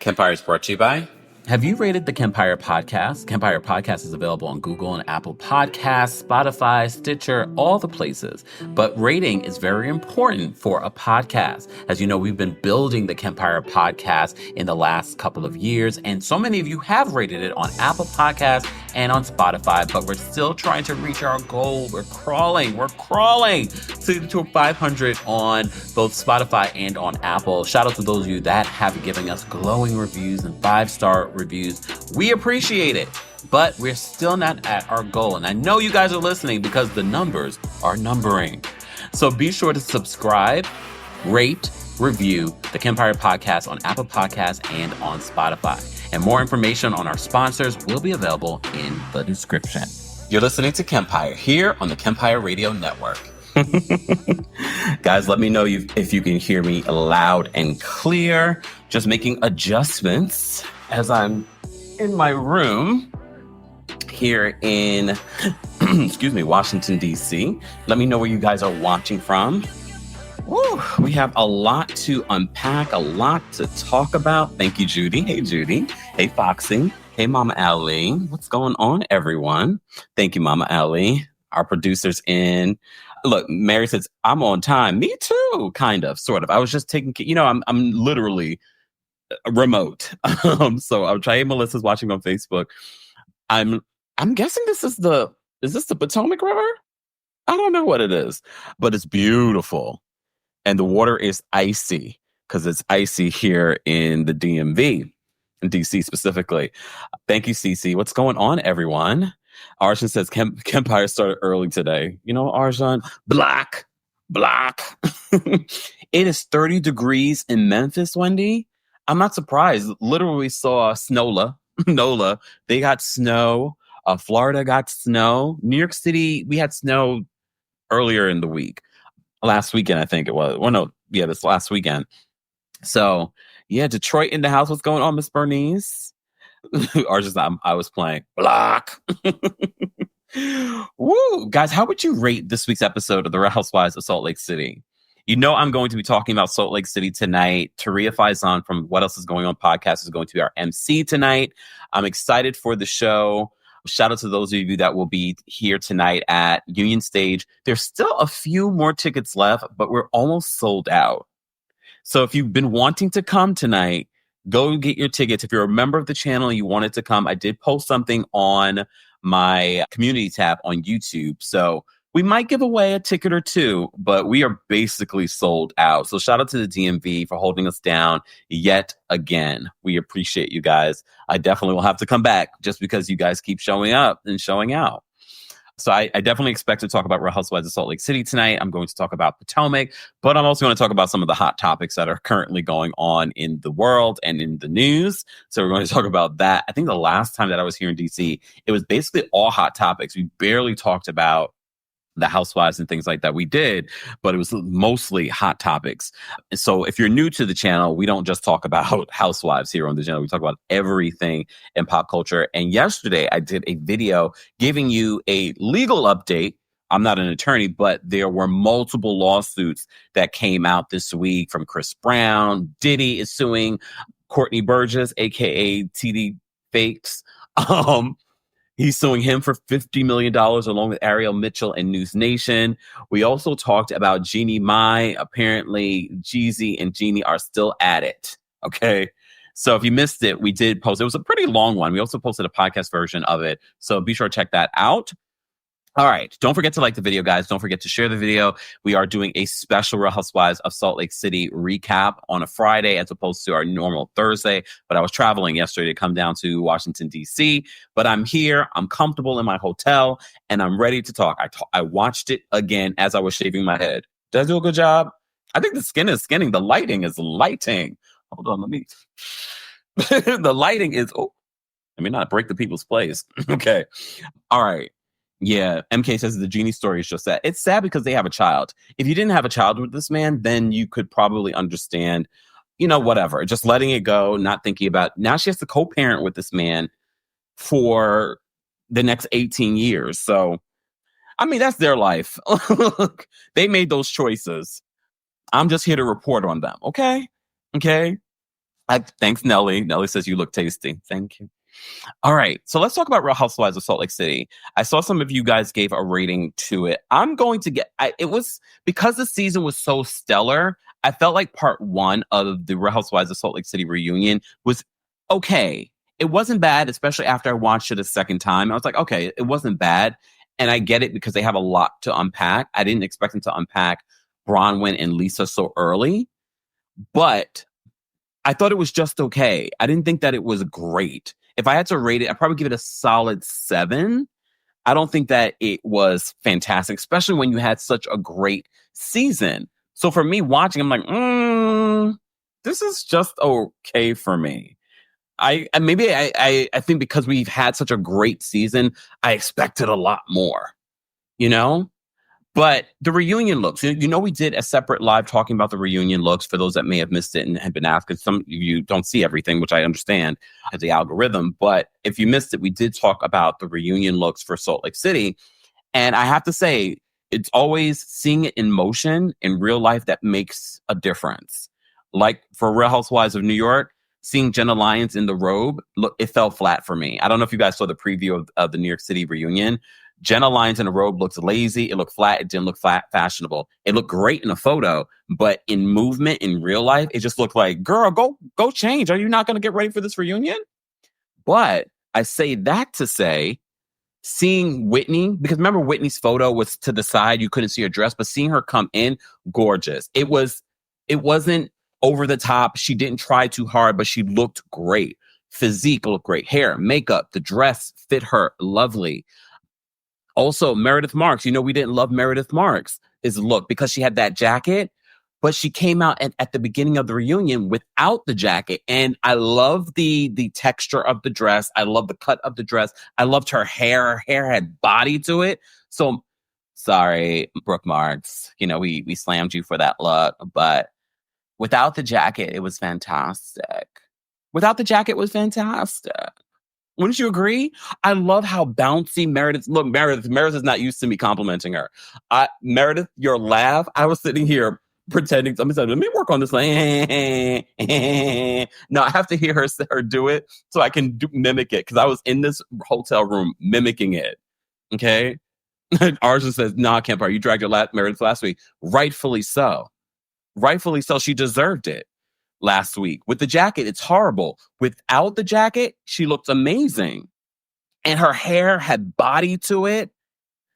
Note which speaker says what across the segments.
Speaker 1: Kempire is brought to you by...
Speaker 2: Have you rated the Kempire podcast? Kempire podcast is available on Google and Apple Podcasts, Spotify, Stitcher, all the places. But rating is very important for a podcast. As you know, we've been building the Kempire podcast in the last couple of years, and so many of you have rated it on Apple Podcasts and on Spotify, but we're still trying to reach our goal. We're crawling to 500 on both Spotify and on Apple. Shout out to those of you that have given us glowing reviews and 5-star reviews. We appreciate it, but we're still not at our goal. And I know you guys are listening because the numbers are numbering. So be sure to subscribe, rate, review the Kempire podcast on Apple Podcasts and on Spotify. And more information on our sponsors will be available in the description.
Speaker 1: You're listening to Kempire here on the Kempire Radio Network.
Speaker 2: Guys, let me know if you can hear me loud and clear. Just making adjustments as I'm in my room here in, Washington, D.C. Let me know where you guys are watching from. Woo, we have a lot to unpack, a lot to talk about. Thank you, Judy. Hey, Judy. Hey, Foxy. Hey, Mama Ali. What's going on, everyone? Thank you, Mama Ali. Our producer's in. Look, Mary says, I'm on time. Me too, kind of, sort of. I was just taking, I'm literally remote. So I'm trying. Melissa's watching on Facebook. I'm guessing is this the Potomac River? I don't know what it is, but it's beautiful. And the water is icy because it's icy here in the DMV, in DC specifically. Thank you, Cece. What's going on, everyone? Arjun says Kempire started early today. You know, Arjun, black. It is 30 degrees in Memphis, Wendy. I'm not surprised. Literally saw NOLA. They got snow. Florida got snow. New York City, we had snow earlier in the week. Last weekend, I think it was. Well, no, yeah, this last weekend. So, yeah, Detroit in the house. What's going on, Miss Bernice? I was playing block. Woo, guys, how would you rate this week's episode of The Real Housewives of Salt Lake City? You know, I'm going to be talking about Salt Lake City tonight. Taria Faison from What Else Is Going On podcast is going to be our MC tonight. I'm excited for the show. Shout out to those of you that will be here tonight at Union Stage. There's still a few more tickets left, but we're almost sold out. So if you've been wanting to come tonight, go get your tickets. If you're a member of the channel and you wanted to come, I did post something on my community tab on YouTube. So we might give away a ticket or two, but we are basically sold out. So shout out to the DMV for holding us down yet again. We appreciate you guys. I definitely will have to come back just because you guys keep showing up and showing out. So I definitely expect to talk about Real Housewives of Salt Lake City tonight. I'm going to talk about Potomac, but I'm also going to talk about some of the hot topics that are currently going on in the world and in the news. So we're going to talk about that. I think the last time that I was here in DC, it was basically all hot topics. We barely talked about the housewives and things like that. We did, but it was mostly hot topics. So if you're new to the channel, we don't just talk about housewives here on the channel. We talk about everything in pop culture. And yesterday I did a video giving you a legal update. I'm not an attorney, but there were multiple lawsuits that came out this week from Chris Brown. Diddy is suing Courtney Burgess, aka TD Fakes. He's suing him for $50 million along with Ariel Mitchell and News Nation. We also talked about Jeannie Mai. Apparently, Jeezy and Jeannie are still at it. Okay. So if you missed it, we did post. It was a pretty long one. We also posted a podcast version of it. So be sure to check that out. All right. Don't forget to like the video, guys. Don't forget to share the video. We are doing a special Real Housewives of Salt Lake City recap on a Friday as opposed to our normal Thursday. But I was traveling yesterday to come down to Washington, D.C. But I'm here. I'm comfortable in my hotel and I'm ready to talk. I watched it again as I was shaving my head. Did I do a good job? I think the skin is skinning. The lighting is lighting. Hold on. Let me. The lighting is. Oh, let me not break the people's place. Okay. All right. Yeah, MK says the Jeannie story is just that. It's sad because they have a child. If you didn't have a child with this man, then you could probably understand, whatever. Just letting it go, not thinking about. Now she has to co-parent with this man for the next 18 years. So, I mean, that's their life. They made those choices. I'm just here to report on them. Okay. Thanks, Nelly. Nelly says you look tasty. Thank you. All right. So let's talk about Real Housewives of Salt Lake City. I saw some of you guys gave a rating to it. I'm going to it was because the season was so stellar. I felt like part 1 of the Real Housewives of Salt Lake City reunion was okay. It wasn't bad, especially after I watched it a second time. I was like, okay, it wasn't bad. And I get it because they have a lot to unpack. I didn't expect them to unpack Bronwyn and Lisa so early, but I thought it was just okay. I didn't think that it was great. If I had to rate it, I'd probably give it a solid 7. I don't think that it was fantastic, especially when you had such a great season. So for me watching, I'm like, this is just okay for me. I think because we've had such a great season, I expected a lot more, you know? But the reunion looks, we did a separate live talking about the reunion looks for those that may have missed it and had been asked, because some of you don't see everything, which I understand as the algorithm. But if you missed it, we did talk about the reunion looks for Salt Lake City. And I have to say, it's always seeing it in motion in real life that makes a difference. Like for Real Housewives of New York, seeing Jenna Lyons in the robe, look, it fell flat for me. I don't know if you guys saw the preview of the New York City reunion. Jenna Lyons in a robe looked lazy. It looked flat. It didn't look fashionable. It looked great in a photo, but in movement, in real life, it just looked like, girl, go change. Are you not going to get ready for this reunion? But I say that to say, seeing Whitney, because remember Whitney's photo was to the side. You couldn't see her dress, but seeing her come in, gorgeous. It wasn't over the top. She didn't try too hard, but she looked great. Physique looked great. Hair, makeup, the dress fit her lovely. Also, Meredith Marks, we didn't love Meredith Marks' look because she had that jacket, but she came out at the beginning of the reunion without the jacket. And I love the texture of the dress. I love the cut of the dress. I loved her hair. Her hair had body to it. So, sorry, Brooke Marks, we slammed you for that look, but without the jacket, it was fantastic. Without the jacket, it was fantastic. Wouldn't you agree? I love how bouncy Meredith. Look, Meredith is not used to me complimenting her. Meredith, your laugh. I was sitting here pretending. Somebody said, "Let me work on this." Like, no, I have to hear her do it so I can mimic it, because I was in this hotel room mimicking it. Okay, Arjun says, "Nah, Kempire, you dragged your Meredith last week. Rightfully so. Rightfully so. She deserved it." Last week. With the jacket, it's horrible. Without the jacket, she looked amazing. And her hair had body to it.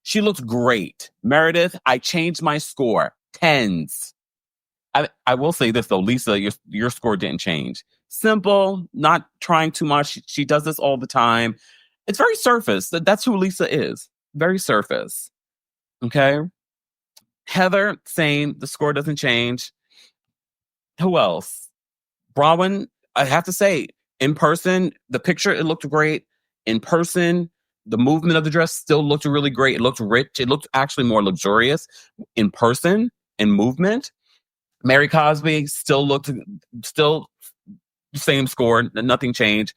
Speaker 2: She looked great. Meredith, I changed my score. 10s. I will say this though, Lisa, your score didn't change. Simple, not trying too much. She does this all the time. It's very surface. That's who Lisa is. Very surface. Okay? Heather, same. The score doesn't change. Who else? Bronwyn, I have to say, in person, the picture, it looked great. In person, the movement of the dress still looked really great. It looked rich. It looked actually more luxurious in person and movement. Mary Cosby still same score. Nothing changed.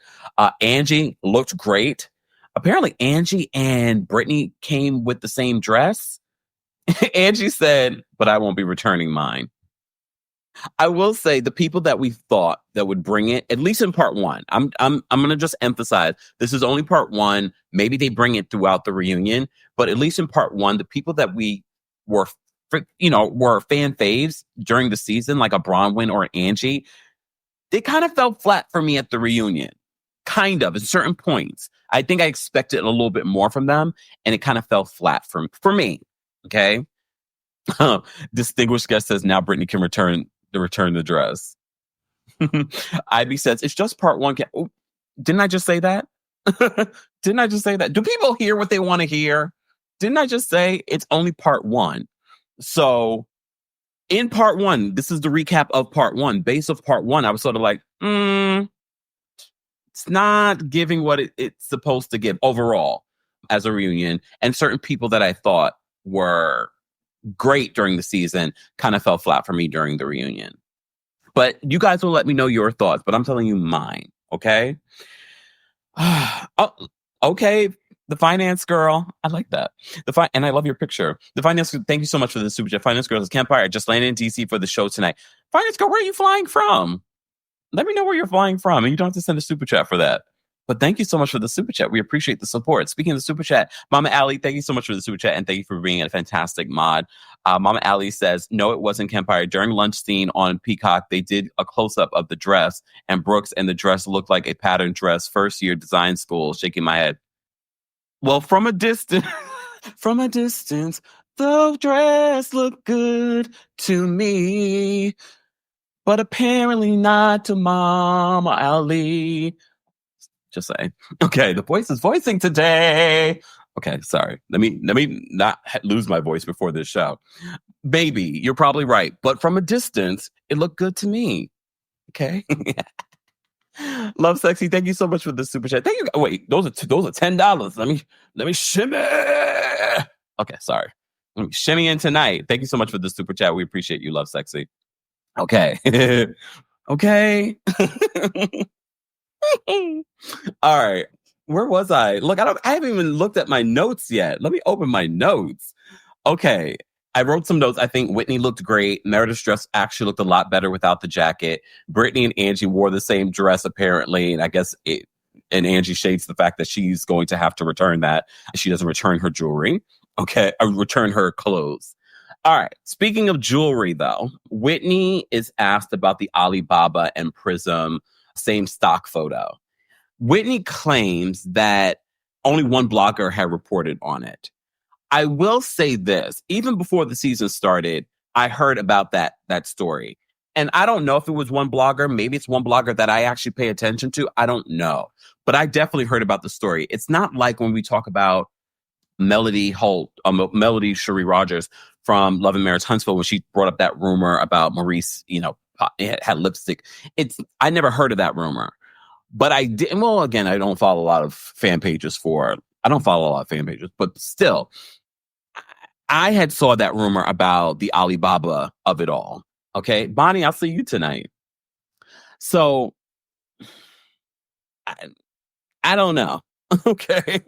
Speaker 2: Angie looked great. Apparently, Angie and Brittany came with the same dress. Angie said, "But I won't be returning mine." I will say the people that we thought that would bring it, at least in part 1, I'm going to just emphasize this is only part 1. Maybe they bring it throughout the reunion, but at least in part 1, the people that we were fan faves during the season, like a Bronwyn or an Angie, they kind of fell flat for me at the reunion. Kind of at certain points. I think I expected a little bit more from them, and it kind of fell flat for me. Okay. Distinguished guest says now Brittany can return the dress. Ivy says it's just part 1. Didn't I just say that? Didn't I just say that? Do people hear what they want to hear? Didn't I just say it's only part 1? So in part 1, this is the recap of part 1. Base of part 1, I was sort of like, it's not giving what it's supposed to give overall as a reunion. And certain people that I thought were great during the season kind of fell flat for me during the reunion. But you guys will let me know your thoughts, but I'm telling you mine, okay? Okay, the finance girl. I like that. And I love your picture. The finance, thank you so much for the super chat. Finance girl says, "Kempire, I just landed in DC for the show tonight." Finance girl, where are you flying from? let me know where you're flying from. And you don't have to send a super chat for that. But thank you so much for the super chat. We appreciate the support. Speaking of the super chat, Mama Allie, thank you so much for the super chat. And thank you for being a fantastic mod. Mama Allie says, no, it wasn't Kempire. During lunch scene on Peacock, they did a close-up of the dress. And Brooks and the dress looked like a pattern dress. First year design school. Shaking my head. Well, from a distance, the dress looked good to me. But apparently not to Mama Allie. Just saying. Okay, the voice is voicing today. Okay, sorry. Let me not lose my voice before this show. Baby, you're probably right. But from a distance, it looked good to me. Okay. Love Sexy. Thank you so much for the super chat. Thank you. Wait, those are $10. Let me shimmy. Okay, sorry. Let me shimmy in tonight. Thank you so much for the super chat. We appreciate you, Love Sexy. Okay. Okay. All right. Where was I? Look, I haven't even looked at my notes yet. Let me open my notes. Okay. I wrote some notes. I think Whitney looked great. Meredith's dress actually looked a lot better without the jacket. Brittany and Angie wore the same dress, apparently. And I guess and Angie shades the fact that she's going to have to return that. She doesn't return her jewelry. Okay. Return her clothes. All right. Speaking of jewelry, though, Whitney is asked about the Alibaba and Prism same stock photo. Whitney claims that only one blogger had reported on it. I will say this, even before the season started, I heard about that story. And I don't know if it was one blogger. Maybe it's one blogger that I actually pay attention to. I don't know. But I definitely heard about the story. It's not like when we talk about Melody Cherie Rogers from Love and Marriage Huntsville, when she brought up that rumor about Maurice, had lipstick. I never heard of that rumor. But I did. Well, again, I don't follow a lot of fan pages, but still, I had saw that rumor about the Alibaba of it all. Okay, Bonnie, I'll see you tonight. So, I don't know. Okay.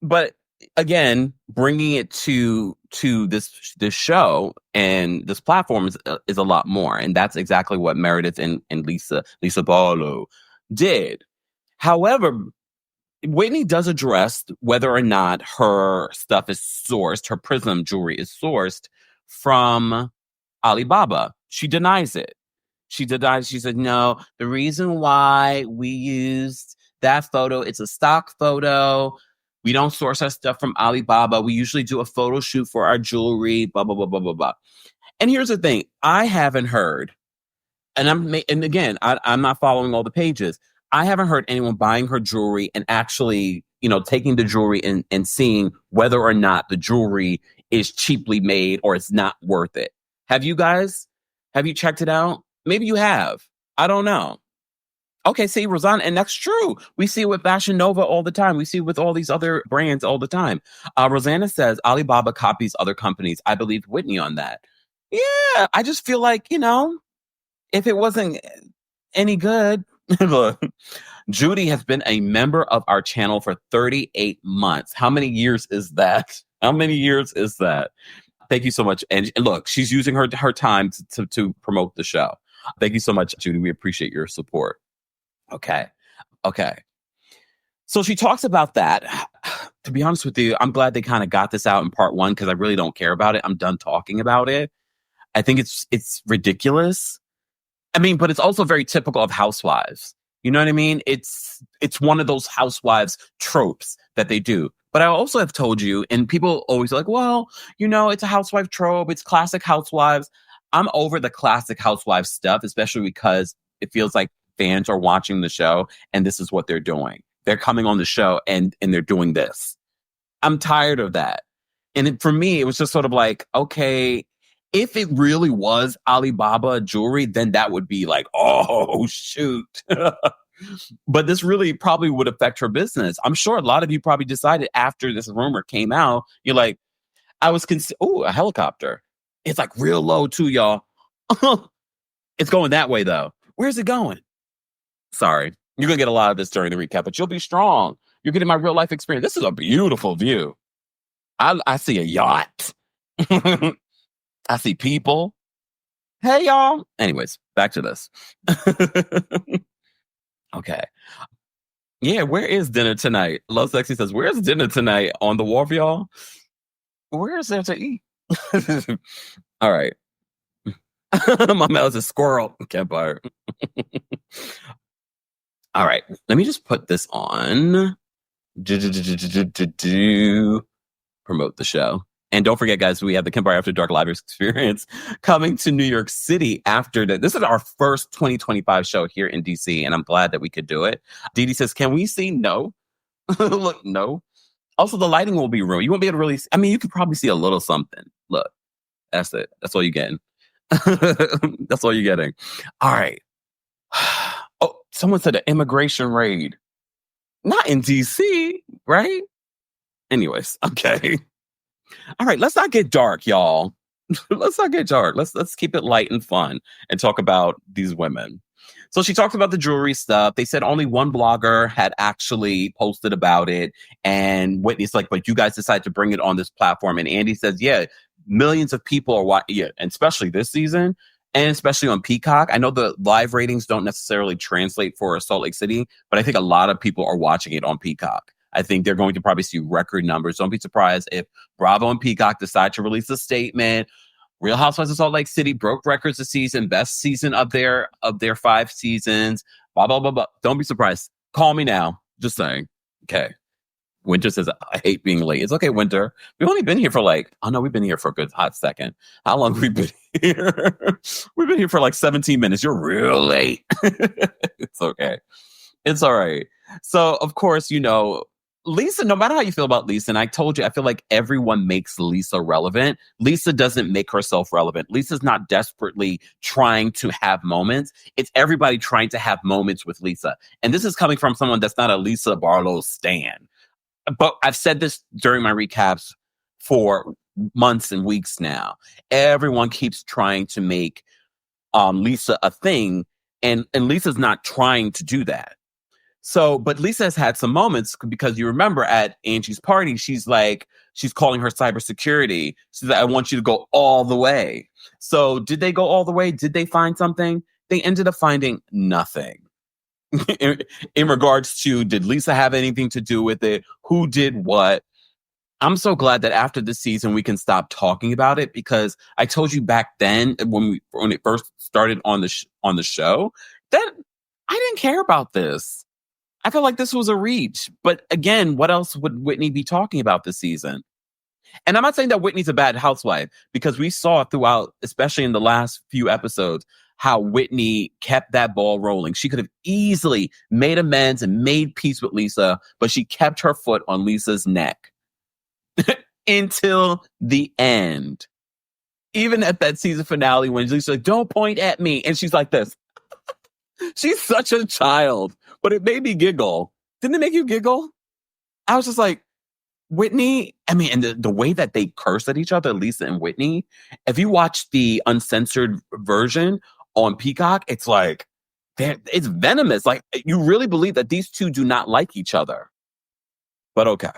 Speaker 2: But again, bringing it to this show and this platform is a lot more. And that's exactly what Meredith and Lisa Barlow did. However, Whitney does address whether or not her stuff is sourced, her Prism jewelry is sourced from Alibaba. She denies it. She said, no, the reason why we used that photo, it's a stock photo. We don't source our stuff from Alibaba. We usually do a photo shoot for our jewelry, blah, blah, blah, blah, blah, blah. And here's the thing. I haven't heard, and again, I'm not following all the pages. I haven't heard anyone buying her jewelry and actually, taking the jewelry and seeing whether or not the jewelry is cheaply made or it's not worth it. Have you guys? Have you checked it out? Maybe you have. I don't know. Okay, see, Rosanna, and that's true. We see it with Fashion Nova all the time. We see it with all these other brands all the time. Rosanna says, Alibaba copies other companies. I believe Whitney on that. Yeah, I just feel like, if it wasn't any good. Look, Judy has been a member of our channel for 38 months. How many years is that? Thank you so much. And look, she's using her time to promote the show. Thank you so much, Judy. We appreciate your support. Okay. So she talks about that. To be honest with you, I'm glad they kind of got this out in part one because I really don't care about it. I'm done talking about it. I think it's ridiculous. I mean, but it's also very typical of Housewives. You know what I mean? It's one of those Housewives tropes that they do. But I also have told you, and people always are like, well, it's a housewife trope. It's classic Housewives. I'm over the classic Housewives stuff, especially because it feels like fans are watching the show and this is what they're doing. They're coming on the show and they're doing this. I'm tired of that. And for me, it was just sort of like, okay, if it really was Alibaba jewelry, then that would be like, oh, shoot. But this really probably would affect her business. I'm sure a lot of you probably decided after this rumor came out, you're like, a helicopter. It's like real low too, y'all. It's going that way though. Where's it going? Sorry. You're going to get a lot of this during the recap, but you'll be strong. You're getting my real life experience. This is a beautiful view. I see a yacht. I see people. Hey, y'all. Anyways, back to this. Okay. Yeah, where is dinner tonight? Love Sexy says, where's dinner tonight? On the wharf, y'all? Where is there to eat? All right. My mouth is a squirrel. Kempire. All right. Let me just put this on. Promote the show. And don't forget, guys, we have the Kempire After Dark Live experience coming to New York City after that. This is our first 2025 show here in DC, and I'm glad that we could do it. Dee Dee says, can we see? No. Look, no. Also, the lighting will be ruined. You won't be able to really see. I mean, you could probably see a little something. Look, that's it. That's all you're getting. That's all you're getting. All right. Oh, someone said an immigration raid. Not in DC, right? Anyways, okay. All right, let's not get dark, y'all. Let's not get dark. Let's keep it light and fun and talk about these women. So she talked about the jewelry stuff. They said only one blogger had actually posted about it. And Whitney's like, but you guys decided to bring it on this platform. And Andy says, yeah, millions of people are watching, yeah, and especially this season, and especially on Peacock. I know the live ratings don't necessarily translate for Salt Lake City, but I think a lot of people are watching it on Peacock. I think they're going to probably see record numbers. Don't be surprised if Bravo and Peacock decide to release a statement. Real Housewives of Salt Lake City broke records this season, best season of their 5 seasons. Blah blah blah blah. Don't be surprised. Call me now. Just saying. Okay. Winter says, I hate being late. It's okay, Winter. We've only been here for we've been here for a good hot second. How long have we been here? We've been here for 17 minutes. You're real late. It's okay. It's all right. So, of course, Lisa, no matter how you feel about Lisa, and I told you, I feel like everyone makes Lisa relevant. Lisa doesn't make herself relevant. Lisa's not desperately trying to have moments. It's everybody trying to have moments with Lisa. And this is coming from someone that's not a Lisa Barlow stan. But I've said this during my recaps for months and weeks now. Everyone keeps trying to make Lisa a thing, and Lisa's not trying to do that. So, but Lisa has had some moments because you remember at Angie's party, she's calling her cybersecurity. She's like, I want you to go all the way. So did they go all the way? Did they find something? They ended up finding nothing. in regards to, did Lisa have anything to do with it? Who did what? I'm so glad that after this season, we can stop talking about it, because I told you back then when it first started on the show that I didn't care about this. I feel like this was a reach. But again, what else would Whitney be talking about this season? And I'm not saying that Whitney's a bad housewife, because we saw throughout, especially in the last few episodes, how Whitney kept that ball rolling. She could have easily made amends and made peace with Lisa, but she kept her foot on Lisa's neck until the end. Even at that season finale when Lisa's like, don't point at me. And she's like this. She's such a child, but it made me giggle. Didn't it make you giggle? I was just like, Whitney, I mean, and the way that they curse at each other, Lisa and Whitney, if you watch the uncensored version on Peacock, it's like, it's venomous. Like, you really believe that these two do not like each other. But okay.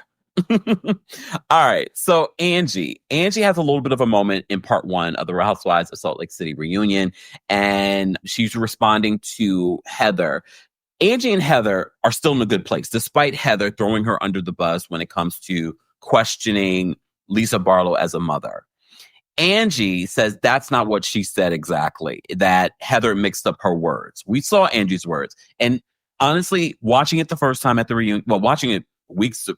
Speaker 2: All right. So Angie has a little bit of a moment in part 1 of the Real Housewives of Salt Lake City reunion, and she's responding to Heather. Angie and Heather are still in a good place, despite Heather throwing her under the bus when it comes to questioning Lisa Barlow as a mother. Angie says that's not what she said exactly, that Heather mixed up her words. We saw Angie's words. And honestly, watching it the first time at the reunion, watching it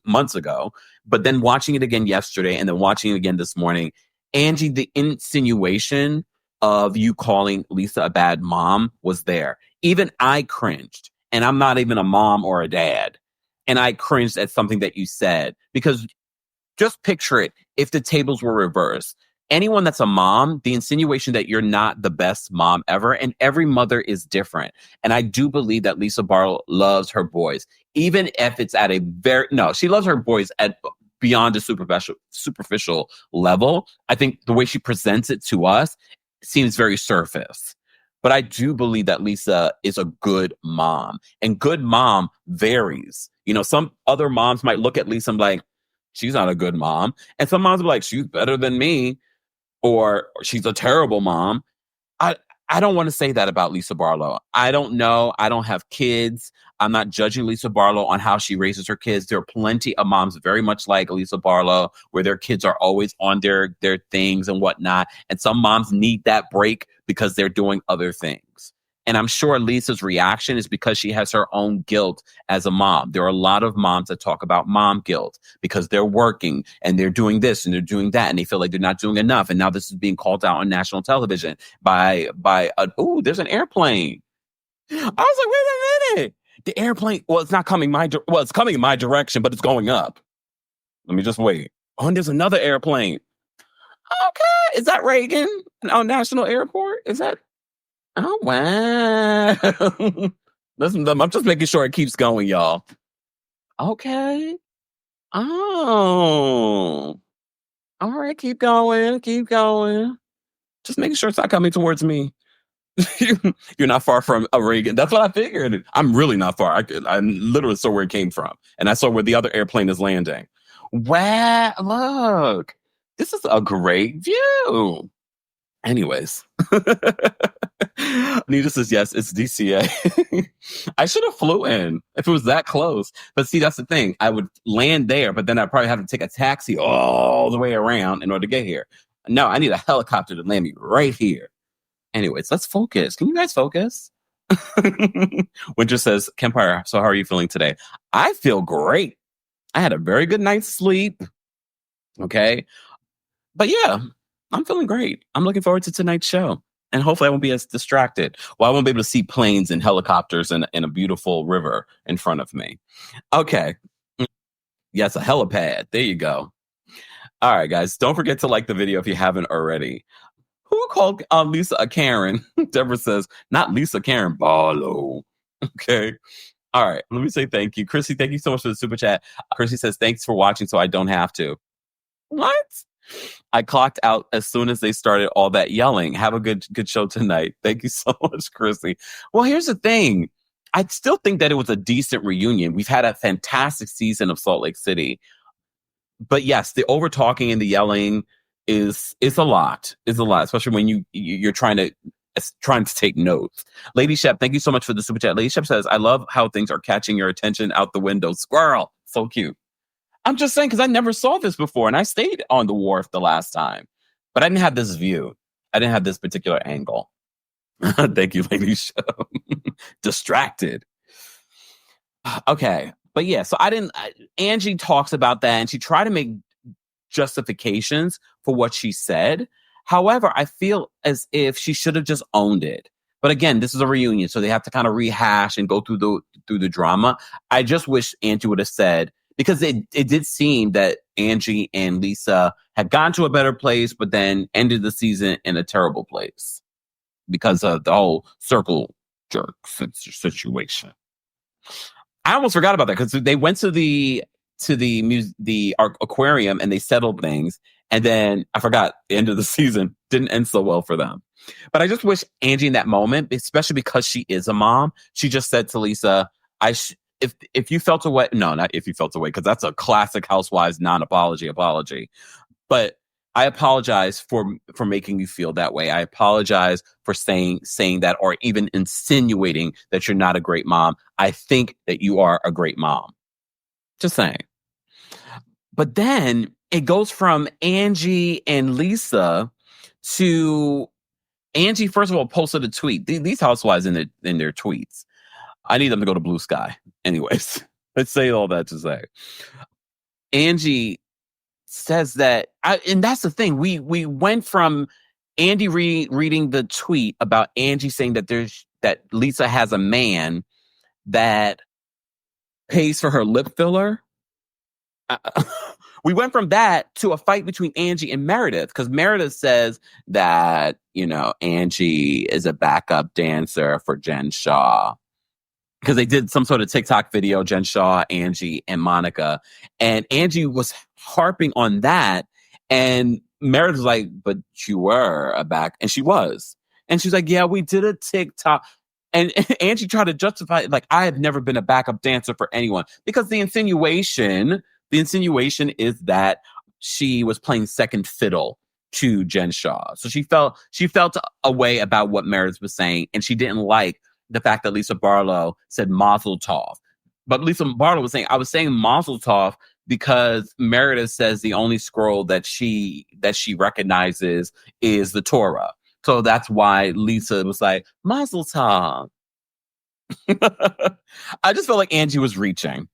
Speaker 2: months ago, but then watching it again yesterday and then watching it again this morning, Angie, the insinuation of you calling Lisa a bad mom was there. Even I cringed, and I'm not even a mom or a dad. And I cringed at something that you said, because just picture it if the tables were reversed. Anyone that's a mom, the insinuation that you're not the best mom ever, and every mother is different. And I do believe that Lisa Barlow loves her boys, even if it's at she loves her boys at beyond a superficial level. I think the way she presents it to us seems very surface. But I do believe that Lisa is a good mom, and good mom varies. Some other moms might look at Lisa and be like, she's not a good mom. And some moms will be like, she's better than me, or she's a terrible mom. I don't want to say that about Lisa Barlow. I don't know. I don't have kids. I'm not judging Lisa Barlow on how she raises her kids. There are plenty of moms very much like Lisa Barlow where their kids are always on their things and whatnot. And some moms need that break because they're doing other things. And I'm sure Lisa's reaction is because she has her own guilt as a mom. There are a lot of moms that talk about mom guilt because they're working and they're doing this and they're doing that and they feel like they're not doing enough. And now this is being called out on national television there's an airplane. I was like, wait a minute. The airplane, well, it's not coming it's coming in my direction, but it's going up. Let me just wait. Oh, and there's another airplane. Okay. Is that Reagan on National Airport? Is that? Oh, wow. Listen, I'm just making sure it keeps going, y'all. Okay. Oh. All right, keep going. Just making sure it's not coming towards me. You're not far from a Reagan. That's what I figured. I'm really not far. I literally saw where it came from. And I saw where the other airplane is landing. Wow, look. This is a great view. Anyways. Anita says, yes, it's DCA. I should have flew in if it was that close. But see, that's the thing. I would land there, but then I'd probably have to take a taxi all the way around in order to get here. No, I need a helicopter to land me right here. Anyways, let's focus. Can you guys focus? Winter says, Kempire, so how are you feeling today? I feel great. I had a very good night's sleep. Okay. But yeah, I'm feeling great. I'm looking forward to tonight's show. And hopefully I won't be as distracted. Well, I won't be able to see planes and helicopters and a beautiful river in front of me. Okay. Yes, a helipad. There you go. All right, guys. Don't forget to like the video if you haven't already. Who called Lisa a Karen? Deborah says, not Lisa Karen, Barlow. Okay. All right. Let me say thank you. Chrissy, thank you so much for the super chat. Chrissy says, thanks for watching so I don't have to. What? I clocked out as soon as they started all that yelling. Have a good show tonight. Thank you so much, Chrissy. Well, here's the thing. I still think that it was a decent reunion. We've had a fantastic season of Salt Lake City. But yes, the over talking and the yelling is a lot. Is a lot, especially when you're trying to take notes. Lady Shep, thank you so much for the super chat. Lady Shep says, I love how things are catching your attention out the window. Squirrel. So cute. I'm just saying, because I never saw this before, and I stayed on the wharf the last time. But I didn't have this view. I didn't have this particular angle. Thank you, Lady Shep. Distracted. Okay. But yeah, so Angie talks about that, and she tried to make justifications for what she said. However, I feel as if she should have just owned it. But again, this is a reunion, so they have to kind of rehash and go through the drama. I just wish Angie would have said, because it did seem that Angie and Lisa had gone to a better place, but then ended the season in a terrible place because of the whole circle jerk situation. I almost forgot about that because they went to the aquarium and they settled things, and then I forgot the end of the season didn't end so well for them. But I just wish Angie in that moment, especially because she is a mom, she just said to Lisa, If you felt away, no, not if you felt away, because that's a classic Housewives non-apology apology. But I apologize for making you feel that way. I apologize for saying that, or even insinuating that you're not a great mom. I think that you are a great mom. Just saying. But then it goes from Angie and Lisa to Angie. First of all, posted a tweet. These housewives in their tweets. I need them to go to Blue Sky. Anyways, let's say all that to say. Angie says that, and that's the thing. We went from Andy reading the tweet about Angie saying that Lisa has a man that pays for her lip filler. We went from that to a fight between Angie and Meredith, because Meredith says that, Angie is a backup dancer for Jen Shaw. Because they did some sort of TikTok video, Jen Shaw, Angie, and Monica. And Angie was harping on that. And Meredith was like, but you were a back. And she was. And she's like, yeah, we did a TikTok. And Angie tried to justify it, like, I have never been a backup dancer for anyone. Because the insinuation is that she was playing second fiddle to Jen Shaw. So she felt a way about what Meredith was saying, and she didn't like the fact that Lisa Barlow said Mazel Tov. But Lisa Barlow was saying, I was saying Mazel Tov because Meredith says the only scroll that she recognizes is the Torah. So that's why Lisa was like, Mazel Tov. I just felt like Angie was reaching.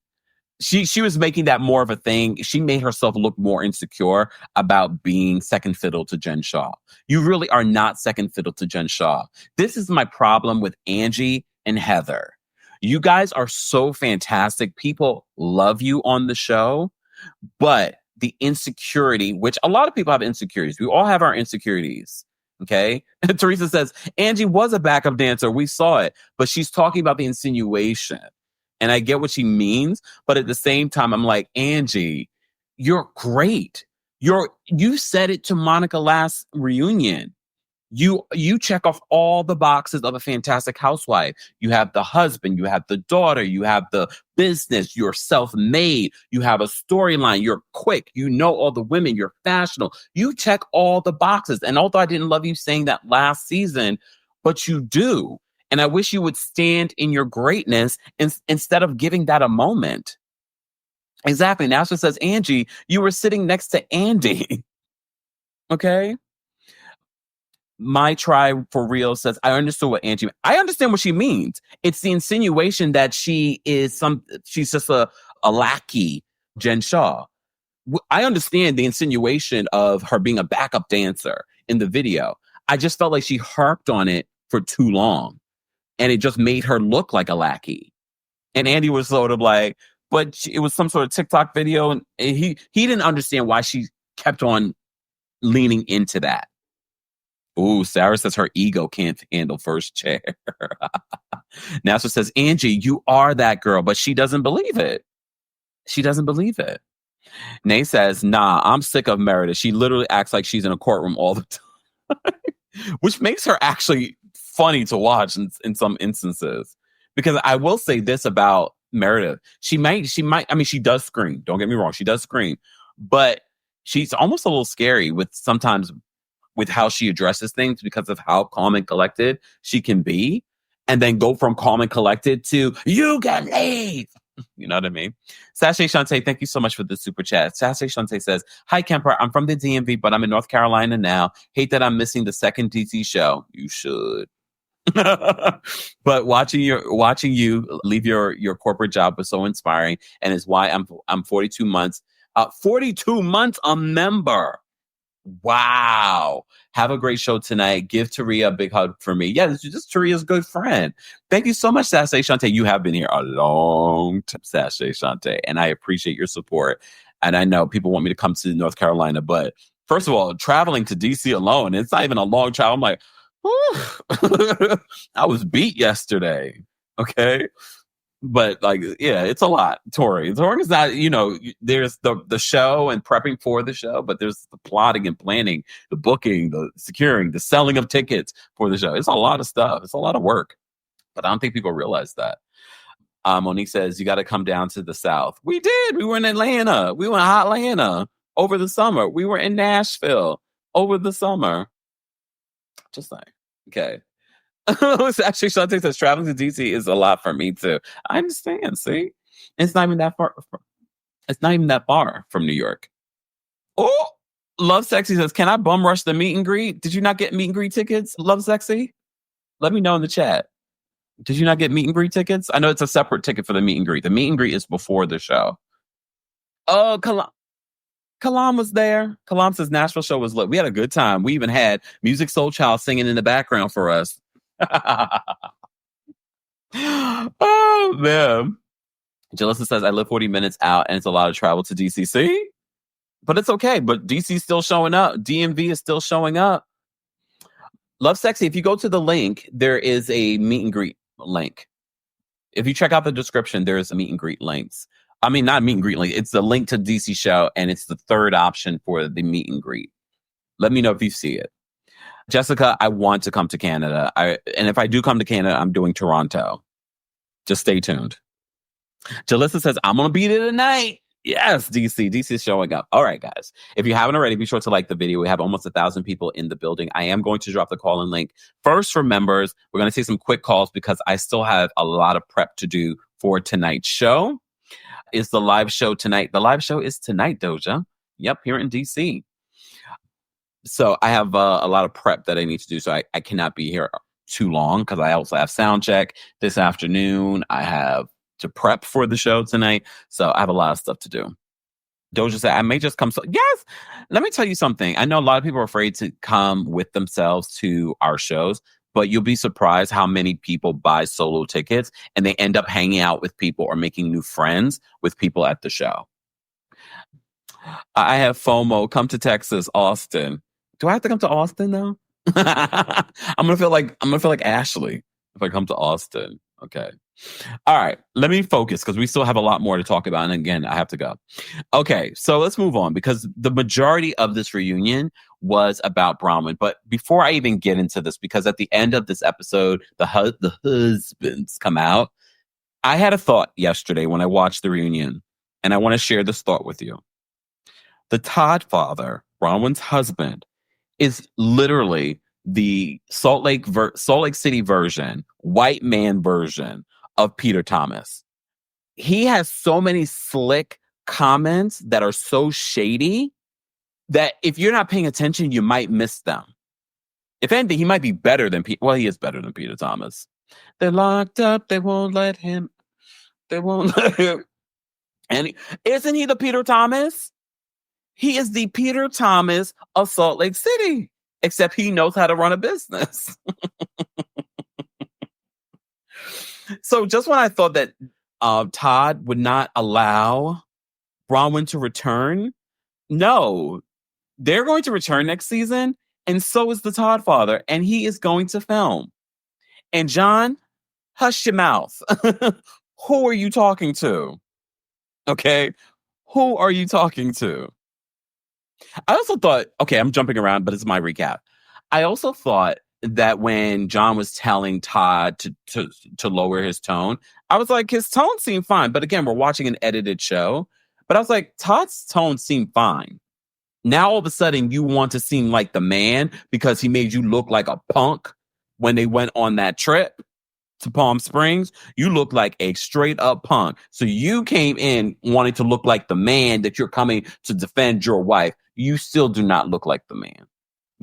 Speaker 2: She was making that more of a thing. She made herself look more insecure about being second fiddle to Jen Shaw. You really are not second fiddle to Jen Shaw. This is my problem with Angie and Heather. You guys are so fantastic. People love you on the show, but the insecurity, which a lot of people have insecurities. We all have our insecurities. Okay. Teresa says, Angie was a backup dancer. We saw it, but she's talking about the insinuation. And I get what she means, but at the same time, I'm like, Angie, you're great. You said it to Monica last reunion. You check off all the boxes of a fantastic housewife. You have the husband, you have the daughter, you have the business, you're self-made, you have a storyline, you're quick, you know all the women, you're fashionable. You check all the boxes. And although I didn't love you saying that last season, but you do. And I wish you would stand in your greatness instead of giving that a moment. Exactly. Now she says, Angie, you were sitting next to Andy. Okay. My tribe for real says, I understood what Angie meant. I understand what she means. It's the insinuation that she's just a lackey, Jen Shaw. I understand the insinuation of her being a backup dancer in the video. I just felt like she harped on it for too long. And it just made her look like a lackey. And Andy was sort of like, but it was some sort of TikTok video. And he didn't understand why she kept on leaning into that. Ooh, Sarah says her ego can't handle first chair. NASA says, Angie, you are that girl, but she doesn't believe it. She doesn't believe it. Nay says, nah, I'm sick of Meredith. She literally acts like she's in a courtroom all the time, which makes her actually funny to watch in some instances. Because I will say this about Meredith. She might, I mean, she does scream. Don't get me wrong. She does scream, but she's almost a little scary with how she addresses things because of how calm and collected she can be, and then go from calm and collected to you can leave. You know what I mean? Sashay Shante, thank you so much for the super chat. Sashay Shante says, hi, Kempire. I'm from the DMV, but I'm in North Carolina now. Hate that I'm missing the second DC show. You should. But watching you leave your corporate job was so inspiring, and is why I'm 42 months a member. Wow. Have a great show tonight. Give Taria a big hug for me. Yeah, this is just Taria's good friend. Thank you so much, Sashay Shante. You have been here a long time, Sashay Shante, and I appreciate your support. And I know people want me to come to North Carolina, but first of all, traveling to DC alone, it's not even a long travel. I'm like, I was beat yesterday. Okay. But like, yeah, it's a lot, Tori. Tori is not, there's the show and prepping for the show, but there's the plotting and planning, the booking, the securing, the selling of tickets for the show. It's a lot of stuff. It's a lot of work, but I don't think people realize that. Monique says, you got to come down to the South. We did. We were in Atlanta. We were in Atlanta over the summer. We were in Nashville over the summer. Just like, okay. Actually, Shante says traveling to DC is a lot for me too. I understand. See, it's not even that far. It's not even that far from New York. Oh, Love Sexy says, can I bum rush the meet and greet? Did you not get meet and greet tickets? Love Sexy, let me know in the chat. Did you not get meet and greet tickets? I know it's a separate ticket for the meet and greet. The meet and greet is before the show. Oh, Kalam was there. Kalam says Nashville show was lit. We had a good time. We even had Music Soul Child singing in the background for us. Oh man. Jalissa says I live 40 minutes out and it's a lot of travel to DCC, but it's okay. But DC's still showing up. DMV is still showing up. Love Sexy, if you go to the link, there is a meet and greet link. If you check out the description, there's a meet and greet links. I mean, not meet and greet link. It's the link to DC show, and it's the third option for the meet and greet. Let me know if you see it. Jessica, I want to come to Canada. And if I do come to Canada, I'm doing Toronto. Just stay tuned. Jalissa says, I'm going to be there tonight. Yes, DC. DC is showing up. All right, guys. If you haven't already, be sure to like the video. We have almost 1,000 people in the building. I am going to drop the call-in link. First, for members, we're going to take some quick calls because I still have a lot of prep to do for tonight's show. Is the live show tonight? The live show is tonight, Doja. Yep, here in DC. So I have a lot of prep that I need to do. So I cannot be here too long because I also have sound check this afternoon. I have to prep for the show tonight. So I have a lot of stuff to do. Doja said, I may just come. Yes. Let me tell you something. I know a lot of people are afraid to come with themselves to our shows, but you'll be surprised how many people buy solo tickets and they end up hanging out with people or making new friends with people at the show. I have FOMO. Come to Texas, Austin. Do I have to come to Austin now? I'm gonna feel like Ashley if I come to Austin. Okay. All right. Let me focus because we still have a lot more to talk about. And again, I have to go. Okay. So let's move on because the majority of this reunion was about Bronwyn. But before I even get into this, because at the end of this episode, the husbands come out. I had a thought yesterday when I watched the reunion, and I want to share this thought with you. The Todd father, Bronwyn's husband, is literally the Salt Lake City version, white man version of Peter Thomas. He has so many slick comments that are so shady that if you're not paying attention, you might miss them. If anything, he might be better than Peter. Well, he is better than Peter Thomas. They're locked up. They won't let him. They won't let him. And isn't he the Peter Thomas? He is the Peter Thomas of Salt Lake City, except he knows how to run a business. So just when I thought that Todd would not allow Bronwyn to return, no, they're going to return next season, and so is the Todd father, and he is going to film. And John, hush your mouth. Who are you talking to? Okay, who are you talking to? I also thought, okay, I'm jumping around, but it's my recap. I also thought that when John was telling Todd to lower his tone, I was like, his tone seemed fine. But again, we're watching an edited show. But I was like, Todd's tone seemed fine. Now all of a sudden you want to seem like the man because he made you look like a punk when they went on that trip to Palm Springs. You look like a straight up punk. So you came in wanting to look like the man that you're coming to defend your wife. You still do not look like the man,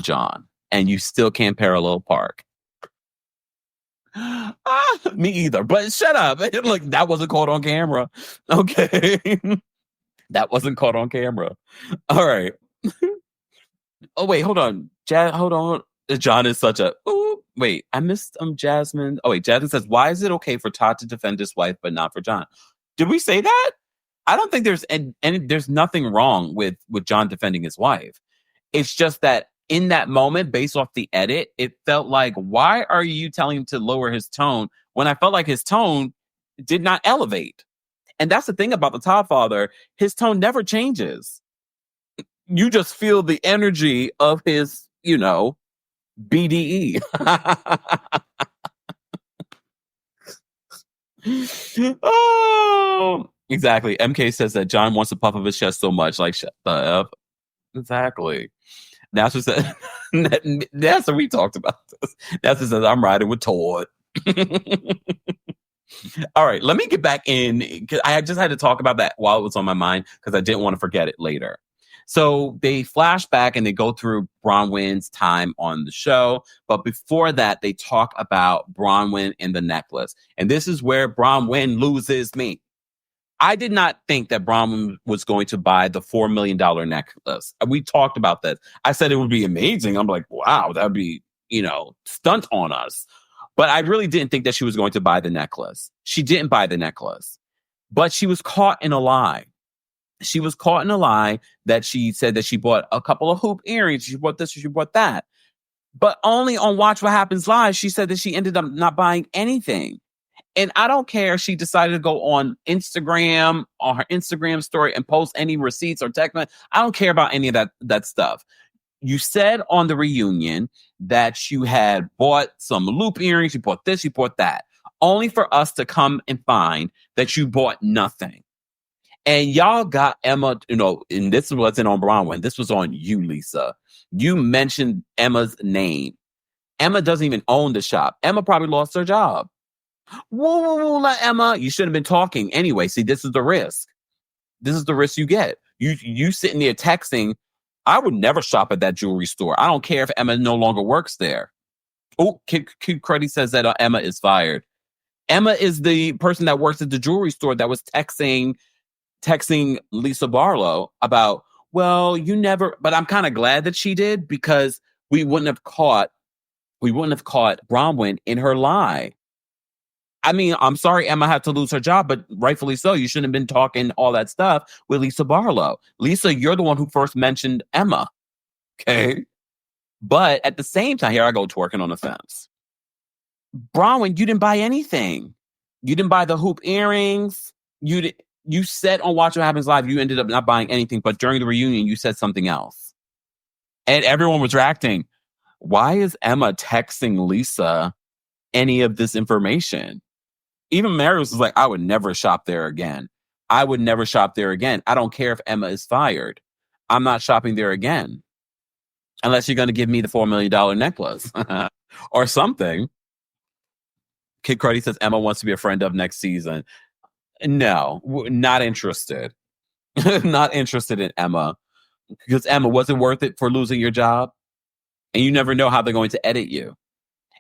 Speaker 2: John. And you still can't parallel park. Me either. But shut up. Look, that wasn't caught on camera. Okay. That wasn't caught on camera. All right. Oh, wait, hold on. Hold on. John is such a... Ooh, wait, I missed Jasmine. Oh, wait, Jasmine says, why is it okay for Todd to defend his wife, but not for John? Did we say that? I don't think there's there's nothing wrong with John defending his wife. It's just that in that moment, based off the edit, it felt like, why are you telling him to lower his tone when I felt like his tone did not elevate? And that's the thing about the Todd father. His tone never changes. You just feel the energy of his, BDE. Oh, exactly. MK says that John wants to puff of his chest so much. Like, shut the F. Exactly. That's what said. That's what we talked about this. That's what says I'm riding with Todd. All right, let me get back in. I just had to talk about that while it was on my mind because I didn't want to forget it later. So they flash back and they go through Bronwyn's time on the show. But before that, they talk about Bronwyn and the necklace. And this is where Bronwyn loses me. I did not think that Bronwyn was going to buy the $4 million necklace. We talked about this. I said it would be amazing. I'm like, wow, that would be, stunt on us. But I really didn't think that she was going to buy the necklace. She didn't buy the necklace. But she was caught in a lie. She was caught in a lie that she said that she bought a couple of hoop earrings. She bought this, she bought that. But only on Watch What Happens Live, she said that she ended up not buying anything. And I don't care if she decided to go on Instagram, on her Instagram story and post any receipts or text. I don't care about any of that stuff. You said on the reunion that you had bought some loop earrings, you bought this, you bought that, only for us to come and find that you bought nothing. And y'all got Emma, and this wasn't on Bronwyn. This was on you, Lisa. You mentioned Emma's name. Emma doesn't even own the shop. Emma probably lost her job. Whoa, Emma, you shouldn't have been talking anyway. See, this is the risk. This is the risk you get. You sitting there texting, I would never shop at that jewelry store. I don't care if Emma no longer works there. Oh, Kid Cruddy says that Emma is fired. Emma is the person that works at the jewelry store that was texting Lisa Barlow about, well, you never, but I'm kind of glad that she did, because we wouldn't have caught Bronwyn in her lie. I mean, I'm sorry Emma had to lose her job, but rightfully so. You shouldn't have been talking all that stuff with Lisa Barlow. Lisa, you're the one who first mentioned Emma. Okay. But at the same time, here I go twerking on the fence. Bronwyn, you didn't buy anything. You didn't buy the hoop earrings. You said on Watch What Happens Live, you ended up not buying anything, but during the reunion, you said something else. And everyone was reacting. Why is Emma texting Lisa any of this information? Even Mary was like, I would never shop there again. I would never shop there again. I don't care if Emma is fired. I'm not shopping there again. Unless you're going to give me the $4 million necklace or something. Kid Cruddy says Emma wants to be a friend of next season. No, not interested. Not interested in Emma. Because Emma, was it worth it for losing your job? And you never know how they're going to edit you.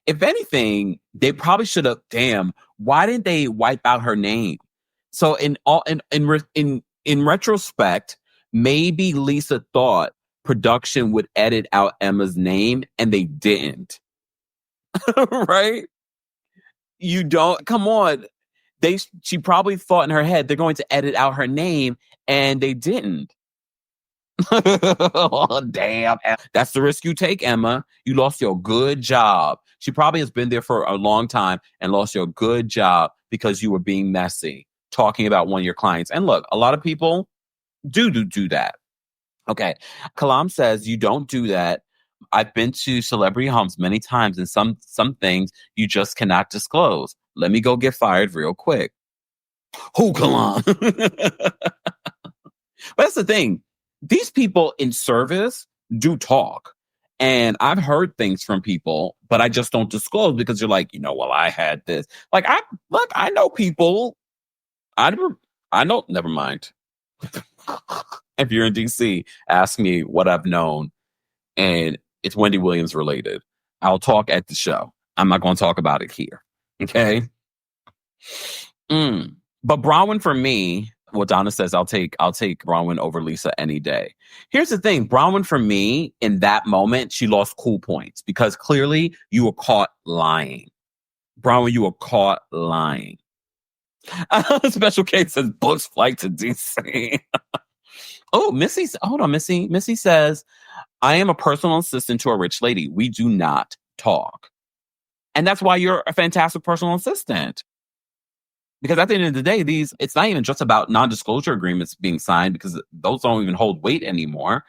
Speaker 2: If anything, they probably should have. Damn, why didn't they wipe out her name? So in retrospect, maybe Lisa thought production would edit out Emma's name, and they didn't. Right? You don't. Come on. She probably thought in her head they're going to edit out her name, and they didn't. Oh, damn. That's the risk you take, Emma. You lost your good job. She probably has been there for a long time and lost your good job because you were being messy, talking about one of your clients. And look, a lot of people do that. Okay. Kalam says you don't do that. I've been to celebrity homes many times, and some things you just cannot disclose. Let me go get fired real quick. Who, Kalam? But that's the thing. These people in service do talk. And I've heard things from people, but I just don't disclose because you're like, well, I had this. Like, I know people. I know, never mind. If you're in DC, ask me what I've known. And it's Wendy Williams related. I'll talk at the show. I'm not going to talk about it here. Okay. But Bronwyn, for me, what Donna says, I'll take Bronwyn over Lisa any day. Here's the thing. Bronwyn, for me, in that moment, she lost cool points because clearly you were caught lying. Bronwyn, you were caught lying. Special K says, books flight to DC. Oh, Missy, hold on, Missy. Missy says, I am a personal assistant to a rich lady. We do not talk. And that's why you're a fantastic personal assistant. Because at the end of the day, it's not even just about non-disclosure agreements being signed, because those don't even hold weight anymore.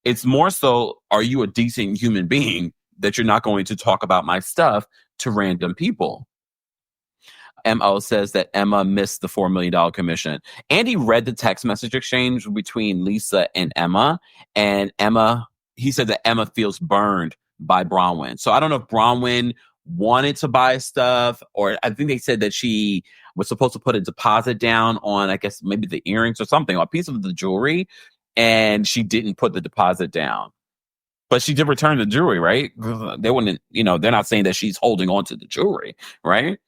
Speaker 2: It's more so, are you a decent human being that you're not going to talk about my stuff to random people? MO says that Emma missed the $4 million commission. Andy read the text message exchange between Lisa and Emma. And he said that Emma feels burned by Bronwyn. So I don't know if Bronwyn wanted to buy stuff, or I think they said that she was supposed to put a deposit down on, I guess, maybe the earrings or something, or a piece of the jewelry, and she didn't put the deposit down. But she did return the jewelry, right? They wouldn't, they're not saying that she's holding on to the jewelry, right?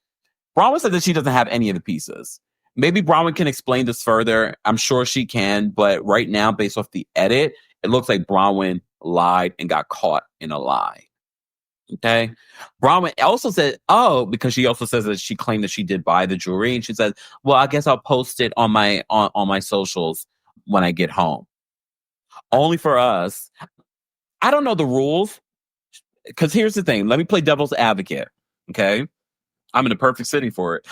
Speaker 2: Bronwyn said that she doesn't have any of the pieces. Maybe Bronwyn can explain this further. I'm sure she can, but right now, based off the edit, it looks like Bronwyn lied and got caught in a lie. Okay. Bronwyn also said, because she also says that she claimed that she did buy the jewelry, and she said, well, I guess I'll post it on my socials when I get home. Only for us. I don't know the rules, because here's the thing. Let me play devil's advocate. Okay. I'm in the perfect city for it.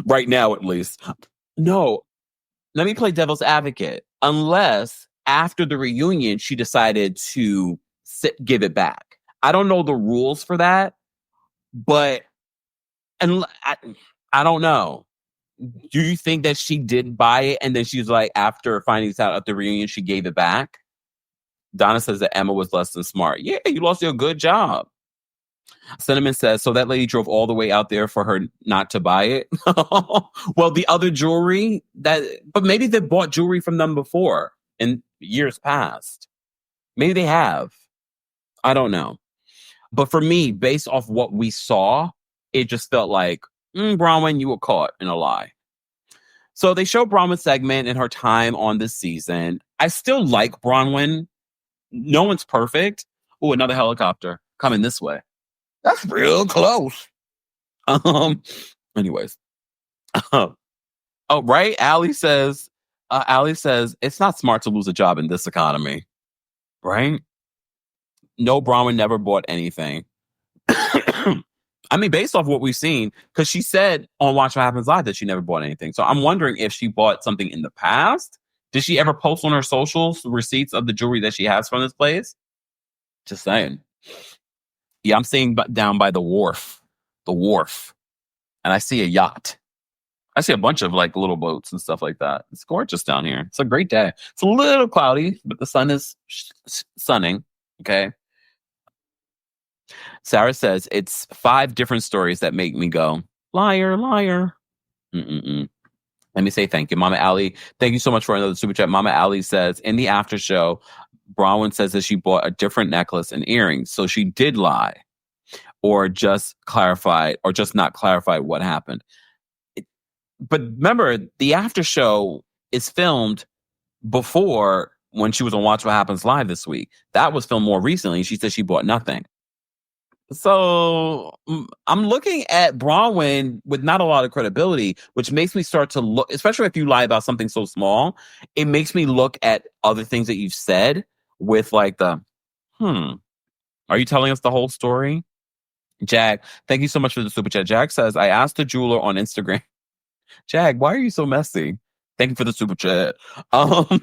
Speaker 2: Right now, at least. No. Let me play devil's advocate. Unless after the reunion, she decided to give it back. I don't know the rules for that, but I don't know. Do you think that she did buy it and then she's like, after finding this out at the reunion, she gave it back? Donna says that Emma was less than smart. Yeah, you lost your good job. Cinnamon says, so that lady drove all the way out there for her not to buy it? Well, the other jewelry, but maybe they bought jewelry from them before in years past. Maybe they have. I don't know. But for me, based off what we saw, it just felt like, Bronwyn, you were caught in a lie. So they show Bronwyn's segment and her time on this season. I still like Bronwyn. No one's perfect. Oh, another helicopter coming this way. That's real close. Anyways. Oh, right. Allie says, it's not smart to lose a job in this economy. Right? No, Bronwyn never bought anything. I mean, based off what we've seen, because she said on Watch What Happens Live that she never bought anything. So I'm wondering if she bought something in the past. Did she ever post on her socials receipts of the jewelry that she has from this place? Just saying. Yeah, I'm seeing down by the wharf. And I see a yacht. I see a bunch of like little boats and stuff like that. It's gorgeous down here. It's a great day. It's a little cloudy, but the sun is sunning. Okay. Sarah says, it's 5 different stories that make me go, liar, liar. Mm-mm-mm. Let me say thank you. Mama Allie, thank you so much for another super chat. Mama Allie says, in the after show, Bronwyn says that she bought a different necklace and earrings. So she did lie or just not clarify what happened. But remember, the after show is filmed before when she was on Watch What Happens Live this week. That was filmed more recently. She said she bought nothing. So I'm looking at Bronwyn with not a lot of credibility, which makes me start to look, especially if you lie about something so small, it makes me look at other things that you've said with like are you telling us the whole story? Jag, thank you so much for the super chat. Jag says, I asked the jeweler on Instagram. Jag, why are you so messy? Thank you for the super chat. I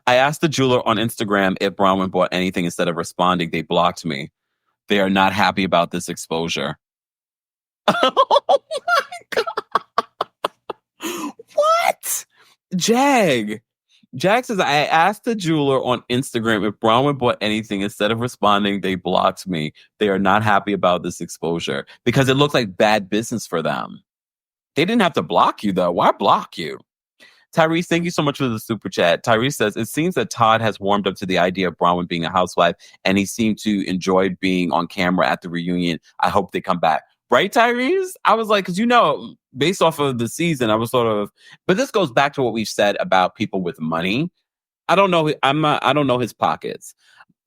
Speaker 2: asked the jeweler on Instagram if Bronwyn bought anything. Instead of responding, they blocked me. They are not happy about this exposure. Oh my God. What? Jag says, I asked the jeweler on Instagram if Bronwyn bought anything. Instead of responding, they blocked me. They are not happy about this exposure because it looked like bad business for them. They didn't have to block you, though. Why block you? Tyrese, thank you so much for the super chat. Tyrese says, it seems that Todd has warmed up to the idea of Bronwyn being a housewife, and he seemed to enjoy being on camera at the reunion. I hope they come back. Right, Tyrese? I was like, because, based off of the season, I was sort of, but this goes back to what we've said about people with money. I don't know. I don't know his pockets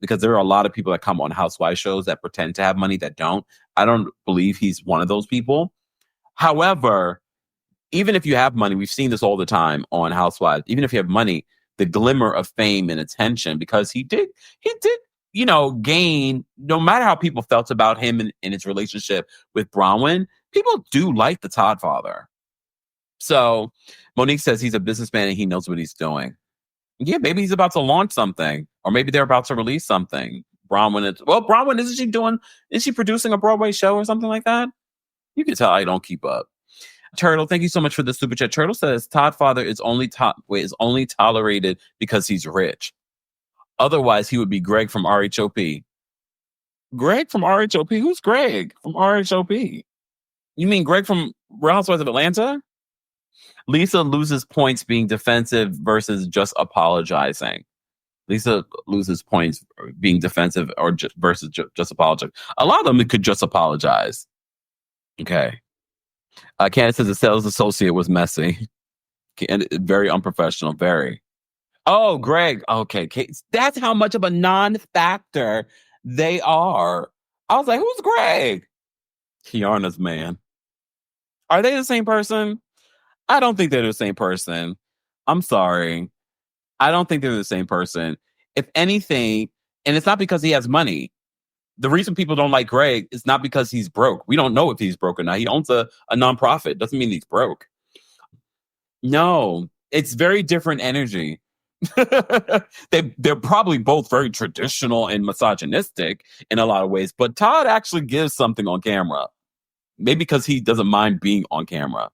Speaker 2: because there are a lot of people that come on housewife shows that pretend to have money that don't. I don't believe he's one of those people. However, even if you have money, we've seen this all the time on Housewives. Even if you have money, the glimmer of fame and attention, because he did, gain, no matter how people felt about him and his relationship with Bronwyn, people do like the Todd father. So Monique says he's a businessman and he knows what he's doing. Yeah, maybe he's about to launch something, or maybe they're about to release something. Bronwyn, is she producing a Broadway show or something like that? You can tell I don't keep up. Turtle, thank you so much for the super chat. Turtle says Todd father is only tolerated because he's rich. Otherwise, he would be Greg from RHOP. Greg from RHOP? Who's Greg from RHOP? You mean Greg from Real Housewives of Atlanta? Lisa loses points being defensive versus just apologizing. Lisa loses points being defensive or versus just apologizing. A lot of them could just apologize. Okay. Candace says the sales associate was messy and very unprofessional. Very. Oh, Greg. Okay. That's how much of a non-factor they are. I was like, who's Greg? Kiana's man. Are they the same person? I don't think they're the same person. I'm sorry. I don't think they're the same person. If anything, and it's not because he has money. The reason people don't like Greg is not because he's broke. We don't know if he's broke or not. He owns a nonprofit. Doesn't mean he's broke. No, it's very different energy. They're probably both very traditional and misogynistic in a lot of ways, but Todd actually gives something on camera. Maybe because he doesn't mind being on camera.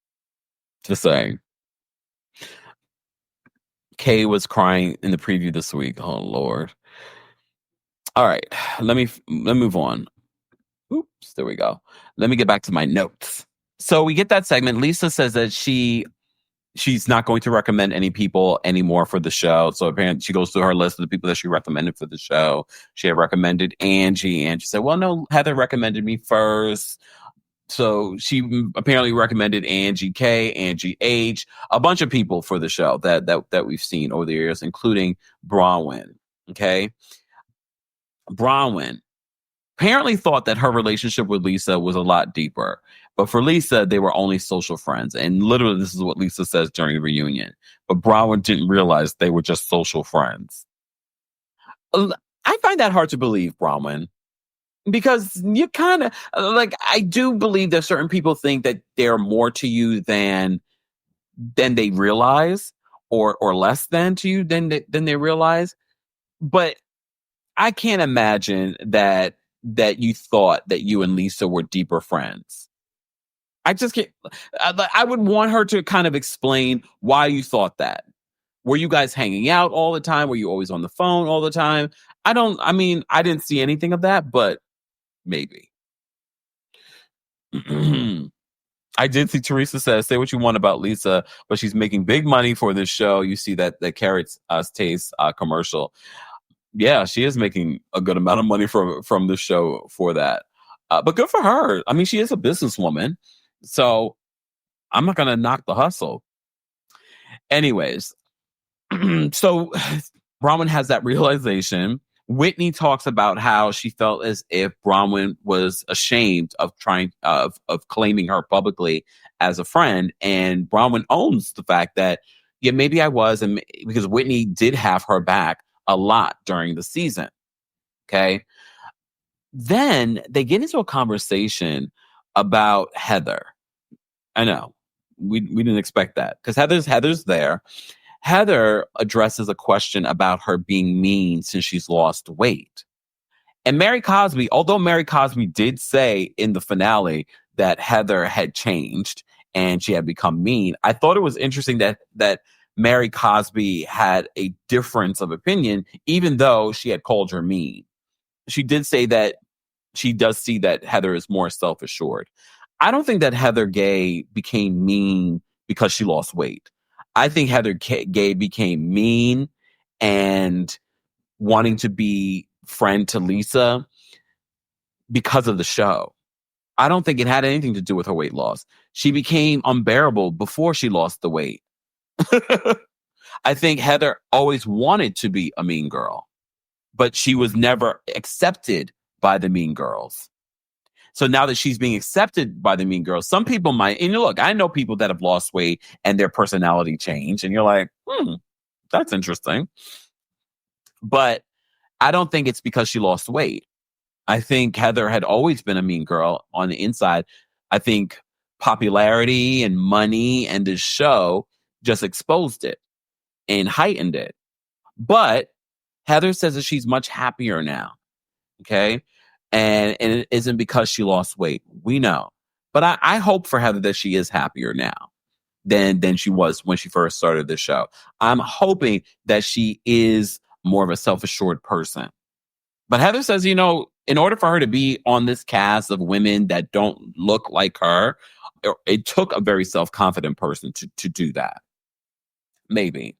Speaker 2: Just saying. Kay was crying in the preview this week. Oh Lord. All right, let me move on. Oops, there we go. Let me get back to my notes. So we get that segment. Lisa says that she's not going to recommend any people anymore for the show. So apparently she goes through her list of the people that she recommended for the show. She had recommended Angie, and she said, well, no, Heather recommended me first. So she apparently recommended Angie K, Angie H, a bunch of people for the show that we've seen over the years, including Bronwyn. Okay. Bronwyn apparently thought that her relationship with Lisa was a lot deeper. But for Lisa, they were only social friends. And literally, this is what Lisa says during the reunion. But Bronwyn didn't realize they were just social friends. I find that hard to believe, Bronwyn. Because you kind of, like, I do believe that certain people think that they're more to you than they realize, or less than to you than they realize. But I can't imagine that you thought that you and Lisa were deeper friends. I just can't. I would want her to kind of explain why you thought that. Were you guys hanging out all the time? Were you always on the phone all the time? I didn't see anything of that, but maybe. I did see Teresa says, say what you want about Lisa, but she's making big money for this show. You see that the Carrots Taste commercial. Yeah, she is making a good amount of money from the show for that. But good for her. I mean, she is a businesswoman. So I'm not going to knock the hustle. Anyways, so Bronwyn has that realization. Whitney talks about how she felt as if Bronwyn was ashamed of trying of claiming her publicly as a friend. And Bronwyn owns the fact that, yeah, maybe I was. And because Whitney did have her back a lot during the season. Okay. Then they get into a conversation about Heather. I know we didn't expect that because Heather's there. Heather addresses a question about her being mean since she's lost weight. And Mary Cosby, although Mary Cosby did say in the finale that Heather had changed and she had become mean, I thought it was interesting that Mary Cosby had a difference of opinion, even though she had called her mean. She did say that she does see that Heather is more self-assured. I don't think that Heather Gay became mean because she lost weight. I think Heather Gay became mean and wanting to be friend to Lisa because of the show. I don't think it had anything to do with her weight loss. She became unbearable before she lost the weight. I think Heather always wanted to be a mean girl, but she was never accepted by the mean girls. So now that she's being accepted by the mean girls, some people might, and look, I know people that have lost weight and their personality changed, and you're like, that's interesting. But I don't think it's because she lost weight. I think Heather had always been a mean girl on the inside. I think popularity and money and this show just exposed it and heightened it. But Heather says that she's much happier now. Okay. And it isn't because she lost weight. We know. But I hope for Heather that she is happier now than she was when she first started the show. I'm hoping that she is more of a self-assured person. But Heather says, in order for her to be on this cast of women that don't look like her, it took a very self-confident person to do that. Maybe.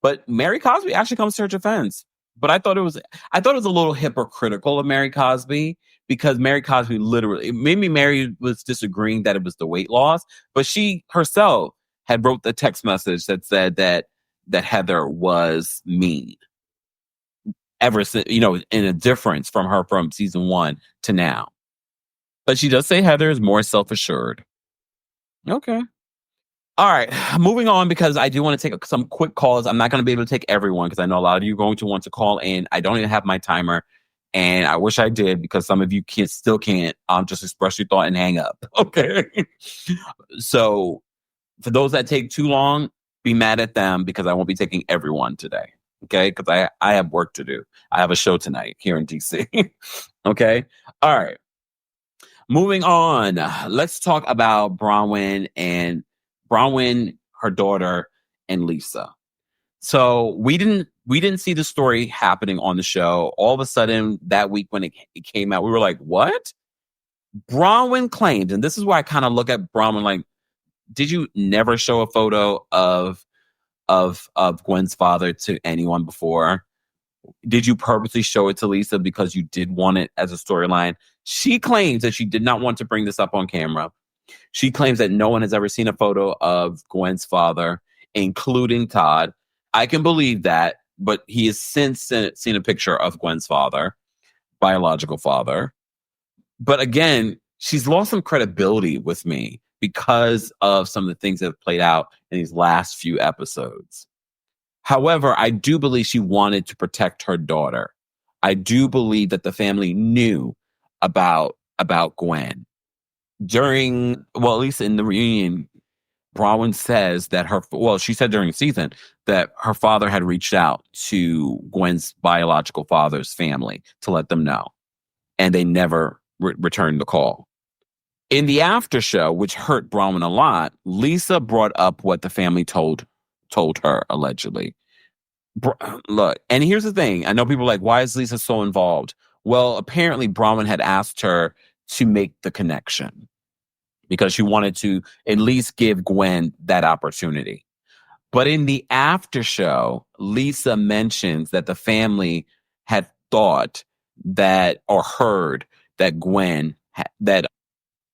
Speaker 2: But Mary Cosby actually comes to her defense. But I thought it was a little hypocritical of Mary Cosby because Mary Cosby literally, maybe Mary was disagreeing that it was the weight loss, but she herself had wrote the text message that said that Heather was mean. Ever since, in a difference from season 1 to now. But she does say Heather is more self-assured. Okay. All right, moving on because I do want to take some quick calls. I'm not going to be able to take everyone because I know a lot of you are going to want to call in. I don't even have my timer, and I wish I did because some of you still can't just express your thought and hang up. Okay. So for those that take too long, be mad at them because I won't be taking everyone today. Okay, because I have work to do. I have a show tonight here in DC. Okay. All right. Moving on. Let's talk about Bronwyn and Bronwyn, her daughter, and Lisa. So we didn't see the story happening on the show. All of a sudden that week when it came out, we were like, what? Bronwyn claimed, and this is why I kind of look at Bronwyn like, did you never show a photo of Gwen's father to anyone before? Did you purposely show it to Lisa because you did want it as a storyline? She claims that she did not want to bring this up on camera. She claims that no one has ever seen a photo of Gwen's father, including Todd. I can believe that, but he has since seen a picture of Gwen's father, biological father. But again, she's lost some credibility with me because of some of the things that have played out in these last few episodes. However, I do believe she wanted to protect her daughter. I do believe that the family knew about Gwen. At least in the reunion, Bronwyn says that she said during the season that her father had reached out to Gwen's biological father's family to let them know. And they never returned the call. In the after show, which hurt Bronwyn a lot, Lisa brought up what the family told her, allegedly. Look, and here's the thing. I know people are like, why is Lisa so involved? Well, apparently Bronwyn had asked her to make the connection because she wanted to at least give Gwen that opportunity. But in the after show, Lisa mentions that the family had thought that or heard that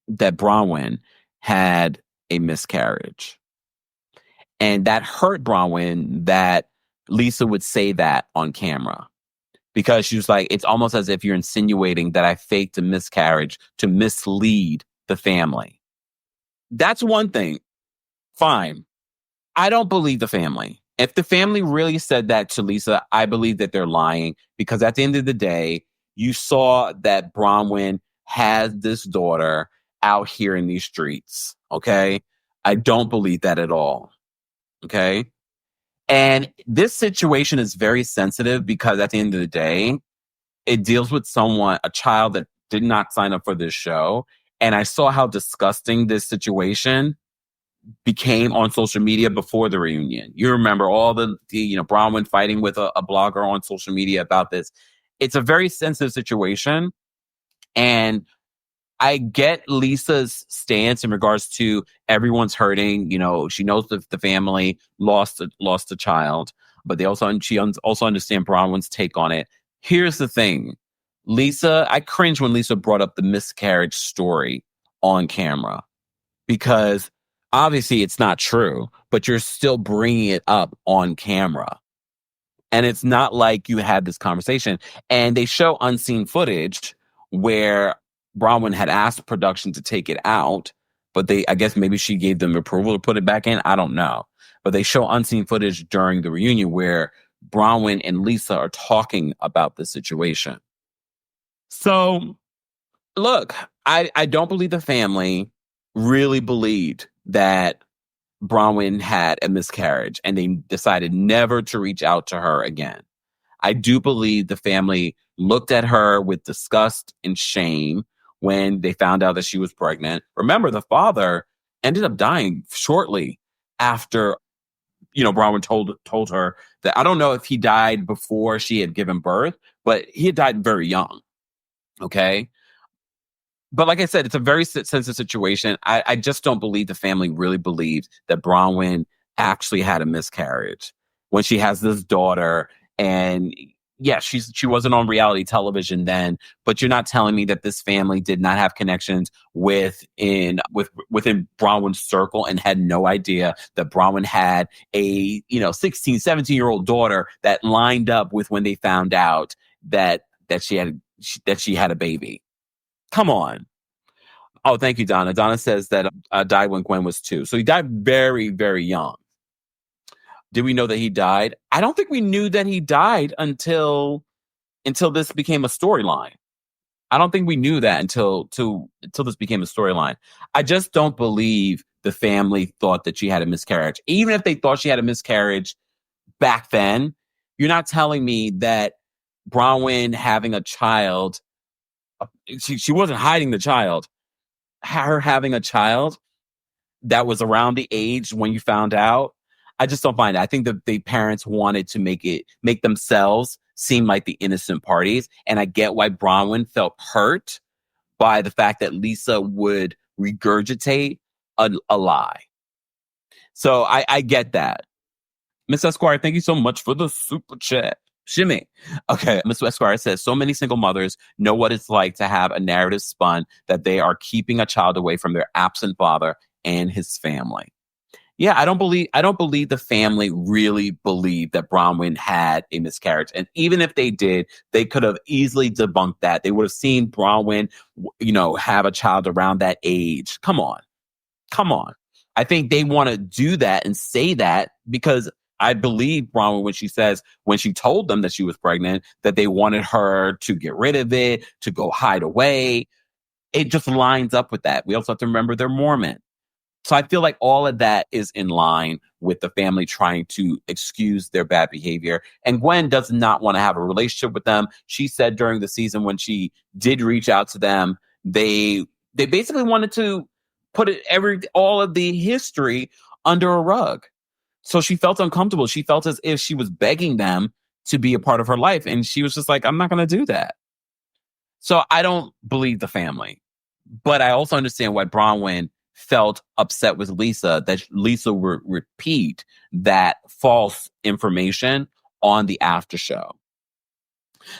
Speaker 2: that Bronwyn had a miscarriage. And that hurt Bronwyn that Lisa would say that on camera. Because she was like, it's almost as if you're insinuating that I faked a miscarriage to mislead the family. That's one thing. Fine. I don't believe the family. If the family really said that to Lisa, I believe that they're lying, because at the end of the day, you saw that Bronwyn had this daughter out here in these streets. Okay. I don't believe that at all. Okay. And this situation is very sensitive because at the end of the day, it deals with a child that did not sign up for this show. And I saw how disgusting this situation became on social media before the reunion. You remember all the Bronwyn fighting with a blogger on social media about this. It's a very sensitive situation. And I get Lisa's stance in regards to everyone's hurting. She knows that the family lost a child, but she also understands Bronwyn's take on it. Here's the thing. I cringed when Lisa brought up the miscarriage story on camera, because obviously it's not true, but you're still bringing it up on camera. And it's not like you had this conversation. And they show unseen footage where Bronwyn had asked production to take it out, but I guess maybe she gave them approval to put it back in. I don't know. But they show unseen footage during the reunion where Bronwyn and Lisa are talking about the situation. So, look, I don't believe the family really believed that Bronwyn had a miscarriage, and they decided never to reach out to her again. I do believe the family looked at her with disgust and shame when they found out that she was pregnant. Remember, the father ended up dying shortly after, Bronwyn told her that. I don't know if he died before she had given birth, but he had died very young. Okay. But like I said, it's a very sensitive situation. I just don't believe the family really believed that Bronwyn actually had a miscarriage when she has this daughter. And yeah, she wasn't on reality television then, but you're not telling me that this family did not have connections within Bronwyn's circle and had no idea that Bronwyn had a 16, 17-year-old daughter that lined up with when they found out that she had a baby. Come on. Oh, thank you, Donna. Donna says that died when Gwen was 2. So he died very, very young. Did we know that he died? I don't think we knew that he died until this became a storyline. I don't think we knew that until this became a storyline. I just don't believe the family thought that she had a miscarriage. Even if they thought she had a miscarriage back then, you're not telling me that Bronwyn having a child, she wasn't hiding the child. Her having a child, that was around the age when you found out. I just don't find it. I think that the parents wanted to make themselves seem like the innocent parties. And I get why Bronwyn felt hurt by the fact that Lisa would regurgitate a lie. So I get that. Miss Esquire, thank you so much for the super chat. Shimmy. Okay, Miss Esquire says, so many single mothers know what it's like to have a narrative spun that they are keeping a child away from their absent father and his family. Yeah, I don't believe the family really believed that Bronwyn had a miscarriage. And even if they did, they could have easily debunked that. They would have seen Bronwyn, have a child around that age. Come on. I think they want to do that and say that because I believe Bronwyn when she told them that she was pregnant, that they wanted her to get rid of it, to go hide away. It just lines up with that. We also have to remember they're Mormon. So I feel like all of that is in line with the family trying to excuse their bad behavior. And Gwen does not want to have a relationship with them. She said during the season when she did reach out to them, they basically wanted to put all of the history under a rug. So she felt uncomfortable. She felt as if she was begging them to be a part of her life. And she was just like, I'm not going to do that. So I don't believe the family. But I also understand why Bronwyn felt upset with Lisa, that Lisa would repeat that false information on the after show.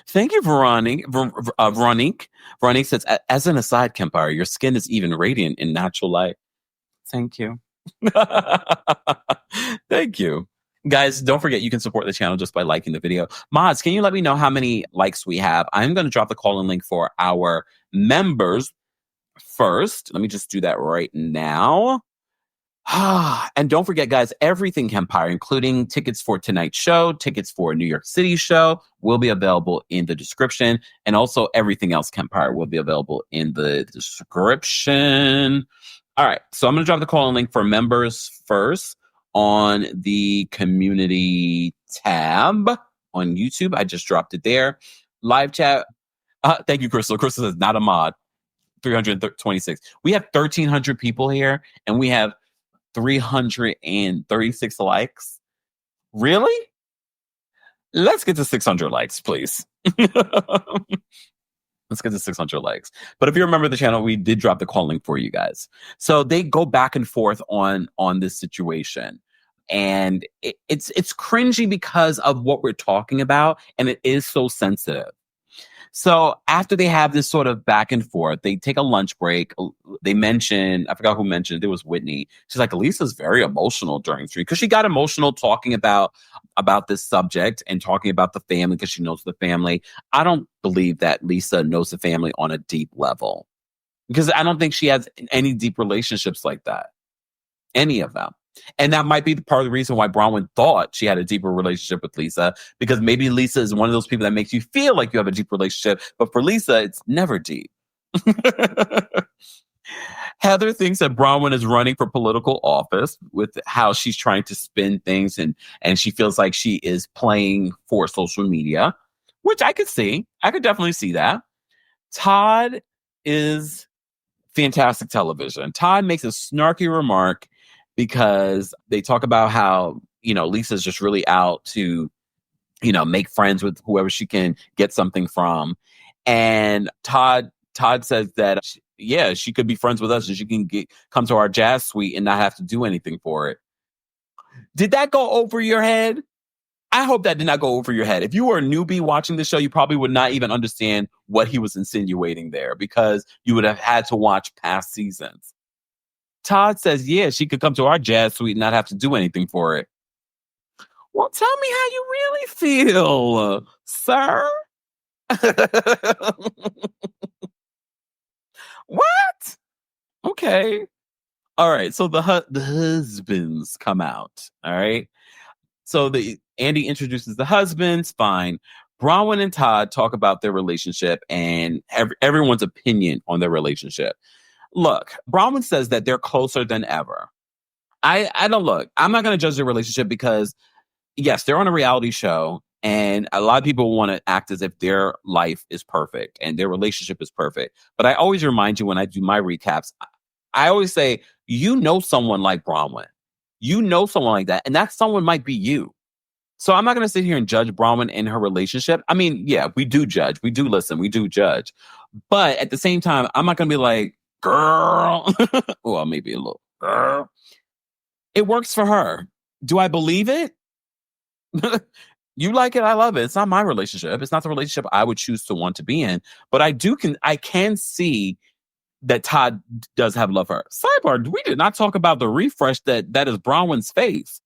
Speaker 2: Thank you, Veronique. Veronique says, as an aside, Kempire, your skin is even radiant in natural light. Thank you. Thank you. Guys, don't forget you can support the channel just by liking the video. Mods, can you let me know how many likes we have? I'm going to drop the call-in link for our members first. Let me just do that right now. And don't forget, guys, everything Kempire, including tickets for tonight's show, tickets for New York City show, will be available in the description. And also everything else Kempire will be available in the description. All right. So I'm going to drop the call-in link for members first on the community tab on YouTube. I just dropped it there. Live chat. Thank you, Crystal. Crystal says, not a mod. 326. We have 1,300 people here, and we have 336 likes. Really? Let's get to 600 likes, please. Let's get to 600 likes. But if you remember the channel, we did drop the call link for you guys. So they go back and forth on this situation. And it's cringy because of what we're talking about, and it is so sensitive. So after they have this sort of back and forth, they take a lunch break. They mention, I forgot who mentioned it, was Whitney. She's like, Lisa's very emotional during stream because she got emotional talking about this subject and talking about the family because she knows the family. I don't believe that Lisa knows the family on a deep level because I don't think she has any deep relationships like that. Any of them. And that might be part of the reason why Bronwyn thought she had a deeper relationship with Lisa, because maybe Lisa is one of those people that makes you feel like you have a deep relationship. But for Lisa, it's never deep. Heather thinks that Bronwyn is running for political office with how she's trying to spin things. And she feels like she is playing for social media, which I could see. I could definitely see that. Todd is fantastic television. Todd makes a snarky remark because they talk about how, Lisa's just really out to, make friends with whoever she can get something from. And Todd says that, she could be friends with us and she can come to our jazz suite and not have to do anything for it. Did that go over your head? I hope that did not go over your head. If you were a newbie watching the show, you probably would not even understand what he was insinuating there because you would have had to watch past seasons. Todd says, she could come to our jazz suite and not have to do anything for it. Well, tell me how you really feel, sir. What? Okay. All right. So the husbands come out. All right. So Andy introduces the husbands. Fine. Bronwyn and Todd talk about their relationship and everyone's opinion on their relationship. Look, Bronwyn says that they're closer than ever. I don't look. I'm not going to judge their relationship because, yes, they're on a reality show and a lot of people want to act as if their life is perfect and their relationship is perfect. But I always remind you when I do my recaps, I always say, you know someone like Bronwyn. You know someone like that. And that someone might be you. So I'm not going to sit here and judge Bronwyn in her relationship. I mean, yeah, we do judge. We do listen. We do judge. But at the same time, I'm not going to be like, girl. Well, maybe a little, girl. It works for her. Do I believe it? You like it, I love it. It's not my relationship. It's not the relationship I would choose to want to be in. But I can see that Todd does have love for her. Sidebar, we did not talk about the refresh that is Bronwyn's face.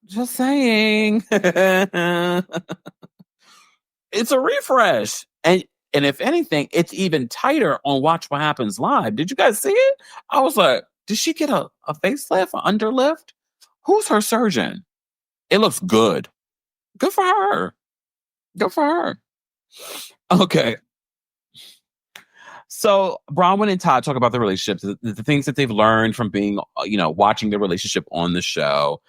Speaker 2: Just saying. It's a refresh. And if anything, it's even tighter on Watch What Happens Live. Did you guys see it? I was like, did she get a facelift, an underlift? Who's her surgeon? It looks good. Good for her. Good for her. Okay. So Bronwyn and Todd talk about their relationships, the things that they've learned from being, watching their relationship on the show.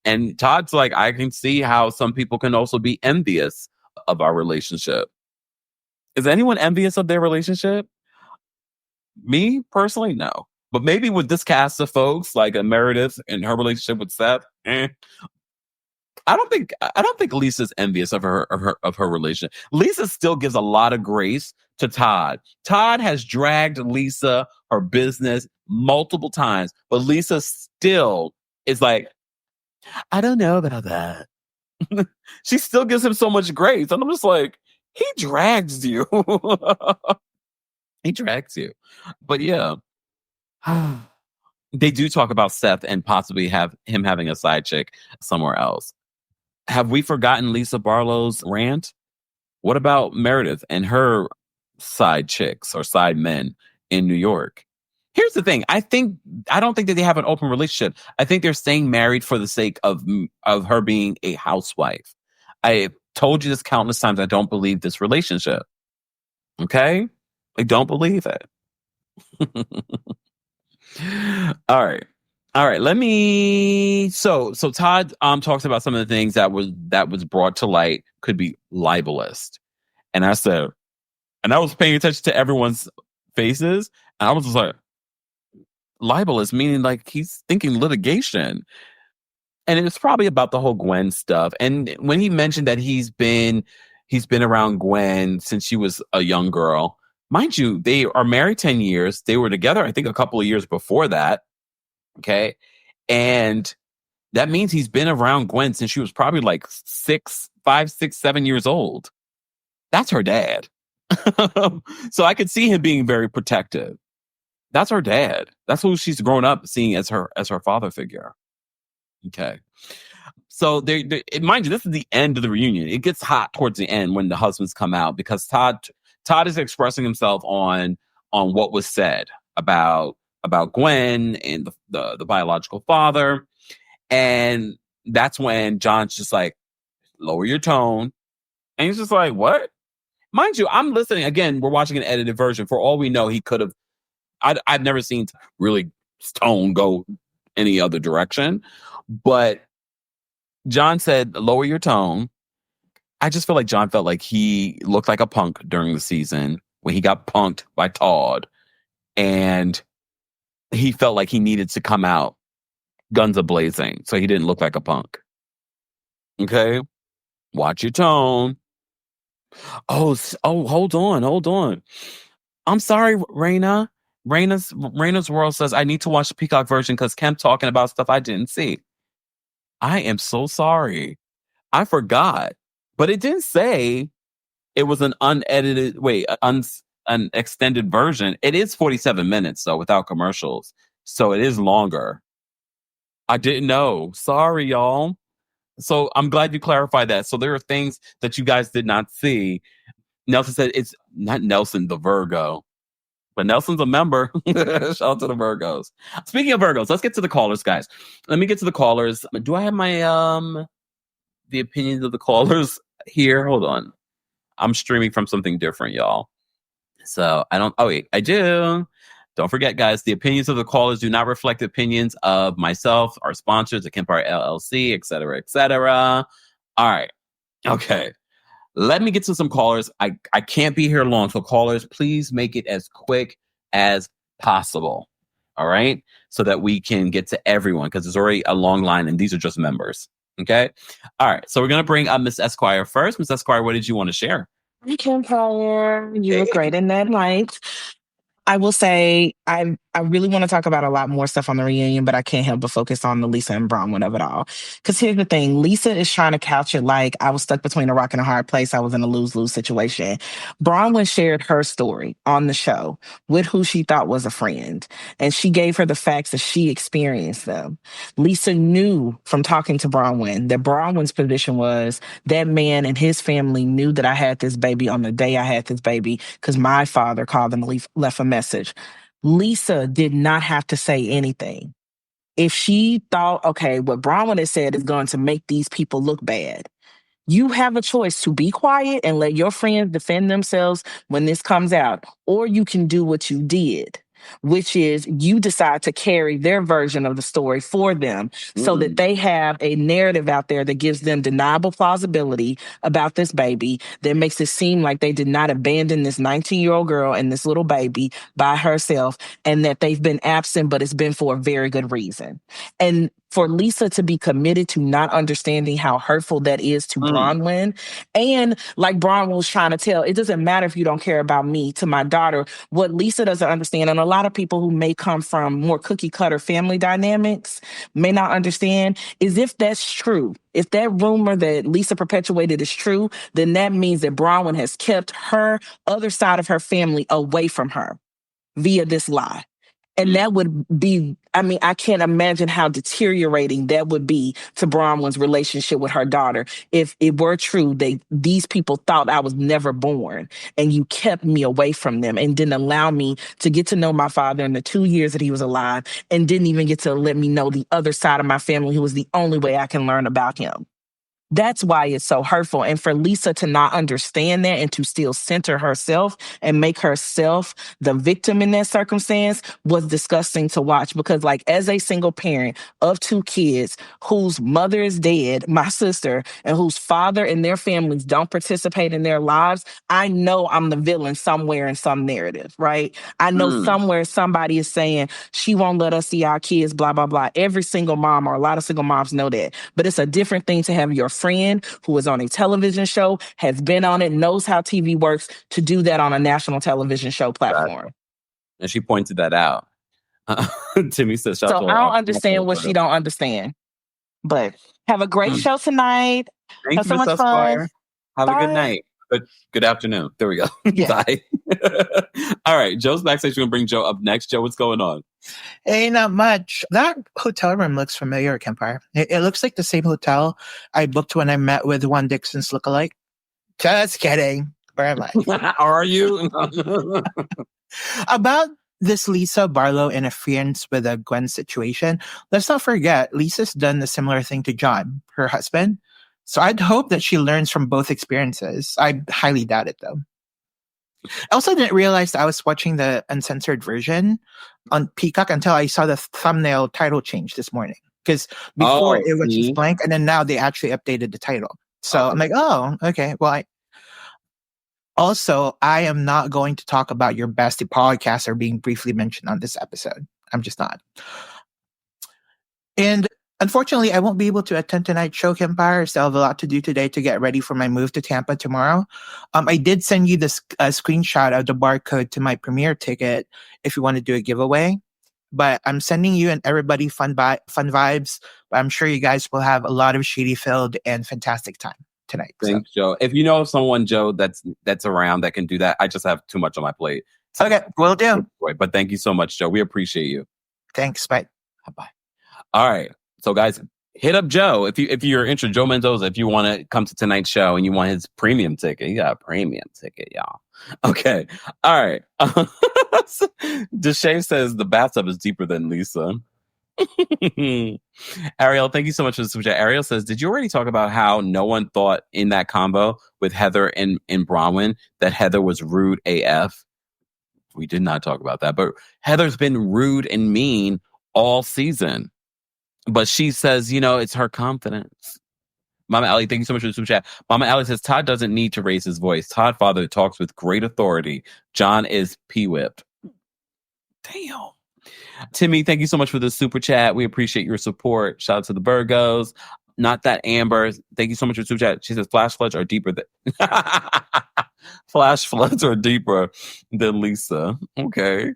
Speaker 2: And Todd's like, I can see how some people can also be envious of our relationship. Is anyone envious of their relationship? Me personally, no. But maybe with this cast of folks, like Meredith and her relationship with Seth, I don't think Lisa's envious of her relationship. Lisa still gives a lot of grace to Todd. Todd has dragged Lisa, her business, multiple times, but Lisa still is like, I don't know about that. She still gives him so much grace. And I'm just like, he drags you. He drags you. But yeah. They do talk about Seth and possibly have him having a side chick somewhere else. Have we forgotten Lisa Barlow's rant? What about Meredith and her side chicks or side men in New York? Here's the thing. I don't think that they have an open relationship. I think they're staying married for the sake of her being a housewife. I told you this countless times. I don't believe this relationship. Okay? I don't believe it. All right. Let me. So Todd talks about some of the things that was brought to light could be libelous, and I said, and I was paying attention to everyone's faces, and I was just like, libelous meaning like he's thinking litigation, and it's probably about the whole Gwen stuff. And when he mentioned that he's been around Gwen since she was a young girl, mind you, they are married 10 years. They were together, I think, a couple of years before that. Okay. And that means he's been around Gwen since she was probably like 5, 6, 7 years old. That's her dad. So I could see him being very protective. That's her dad. That's who she's grown up seeing as her father figure. Okay. So mind you, this is the end of the reunion. It gets hot towards the end when the husbands come out because Todd is expressing himself on what was said about Gwen and the biological father. And that's when John's just like, lower your tone. And he's just like, what? Mind you, I'm listening. Again, we're watching an edited version. For all we know, he could have. I've never seen really tone go any other direction. But John said, lower your tone. I just feel like John felt like he looked like a punk during the season when he got punked by Todd. And he felt like he needed to come out guns a-blazing so he didn't look like a punk. Okay? Watch your tone. Oh, hold on. I'm sorry, Raina. Raina's World says, I need to watch the Peacock version because Kemp talking about stuff I didn't see. I am so sorry. I forgot. But it didn't say it was an unedited, an extended version. It is 47 minutes, though, without commercials. So it is longer. I didn't know. Sorry, y'all. So I'm glad you clarified that. So there are things that you guys did not see. Nelson said it's not Nelson, the Virgo. But Nelson's a member. Shout out to the Virgos. Speaking of Virgos, let's get to the callers, guys. Let me get to the callers. Do I have my the opinions of the callers here? Hold on. I'm streaming from something different, y'all. So I don't. Oh wait, I do. Don't forget, guys, the opinions of the callers do not reflect the opinions of myself, our sponsors, the Kempire LLC, et cetera, et cetera. All right. Okay. Let me get to some callers. I can't be here long. So callers, please make it as quick as possible. All right. So that we can get to everyone, because there's already a long line and these are just members. Okay. All right. So we're going to bring up Miss Esquire first. Miss Esquire, what did you want to share?
Speaker 3: Kempire, you look great in that light. I will say I really want to talk about a lot more stuff on the reunion, but I can't help but focus on the Lisa and Bronwyn of it all. Because here's the thing, Lisa is trying to couch it like I was stuck between a rock and a hard place. I was in a lose-lose situation. Bronwyn shared her story on the show with who she thought was a friend, and she gave her the facts as she experienced them. Lisa knew from talking to Bronwyn that Bronwyn's position was that man and his family knew that I had this baby on the day I had this baby because my father called and left a message. Lisa did not have to say anything. If she thought, okay, what Bronwyn has said is going to make these people look bad, you have a choice to be quiet and let your friends defend themselves when this comes out, or you can do what you did, which is you decide to carry their version of the story for them so that they have a narrative out there that gives them deniable plausibility about this baby, that makes it seem like they did not abandon this 19-year-old girl and this little baby by herself, and that they've been absent, but it's been for a very good reason. And for Lisa to be committed to not understanding how hurtful that is to Bronwyn, and like Bronwyn was trying to tell, it doesn't matter if you don't care about me, to my daughter. What Lisa doesn't understand, and a lot of people who may come from more cookie cutter family dynamics may not understand, is if that's true, if that rumor that Lisa perpetuated is true, then that means that Bronwyn has kept her other side of her family away from her via this lie. And that would be, I mean, I can't imagine how deteriorating that would be to Bronwyn's relationship with her daughter if it were true that these people thought I was never born and you kept me away from them and didn't allow me to get to know my father in the 2 years that he was alive, and didn't even get to let me know the other side of my family, who was the only way I can learn about him. That's why it's so hurtful. And for Lisa to not understand that and to still center herself and make herself the victim in that circumstance was disgusting to watch. Because, like, as a single parent of 2 kids whose mother is dead, my sister, and whose father and their families don't participate in their lives, I know I'm the villain somewhere in some narrative, right? I know somewhere somebody is saying, she won't let us see our kids, blah, blah, blah. Every single mom, or a lot of single moms, know that. But it's a different thing to have your friend who is on a television show, has been on it, knows how TV works, to do that on a national television show platform.
Speaker 2: And she pointed that out. Timmy says,
Speaker 3: so I don't understand what she don't understand. But have a great show tonight.
Speaker 2: Thank
Speaker 3: have
Speaker 2: you,
Speaker 3: so much fun.
Speaker 2: Have
Speaker 3: Bye.
Speaker 2: a good night. Good afternoon. There we go.
Speaker 3: Yeah.
Speaker 2: Bye. All right. Joe's backstage. We're going to bring Joe up next. Joe, what's going on?
Speaker 4: Hey, not much. That hotel room looks familiar, Kempire. It looks like the same hotel I booked when I met with one Dixon's lookalike. Just kidding. Where am I?
Speaker 2: Are you?
Speaker 4: About this Lisa, Barlow, and a friends with a Gwen situation, let's not forget, Lisa's done a similar thing to John, her husband. So I'd hope that she learns from both experiences. I highly doubt it, though. I also didn't realize that I was watching the uncensored version on Peacock until I saw the thumbnail title change this morning. Because before it was just blank, and then now they actually updated the title. So I'm like, oh, okay. Well, I am not going to talk about your bestie podcaster being briefly mentioned on this episode. I'm just not. And unfortunately, I won't be able to attend tonight's show, Kempire. I still have a lot to do today to get ready for my move to Tampa tomorrow. I did send you this screenshot of the barcode to my premiere ticket if you want to do a giveaway. But I'm sending you and everybody fun vibes. But I'm sure you guys will have a lot of shady-filled and fantastic time tonight.
Speaker 2: Thanks, Joe. If you know of someone, Joe, that's around that can do that, I just have too much on my plate.
Speaker 4: So, okay, will do.
Speaker 2: But thank you so much, Joe. We appreciate you.
Speaker 4: Thanks. Bye.
Speaker 2: Bye. All right. So, guys, hit up Joe if you're interested. Joe Mendoza, if you want to come to tonight's show and you want his premium ticket, you got a premium ticket, y'all. Okay. All right. Deshae says the bathtub is deeper than Lisa. Ariel, thank you so much for the super chat. Ariel says, did you already talk about how no one thought in that combo with Heather and Bronwyn that Heather was rude AF? We did not talk about that, but Heather's been rude and mean all season. But she says, it's her confidence. Mama Allie, thank you so much for the super chat. Mama Allie says, Todd doesn't need to raise his voice. Todd father talks with great authority. John is P-whipped. Damn. Timmy, thank you so much for the super chat. We appreciate your support. Shout out to the Virgos. Not that Amber. Thank you so much for the super chat. She says flash floods are deeper than flash floods are deeper than Lisa. Okay.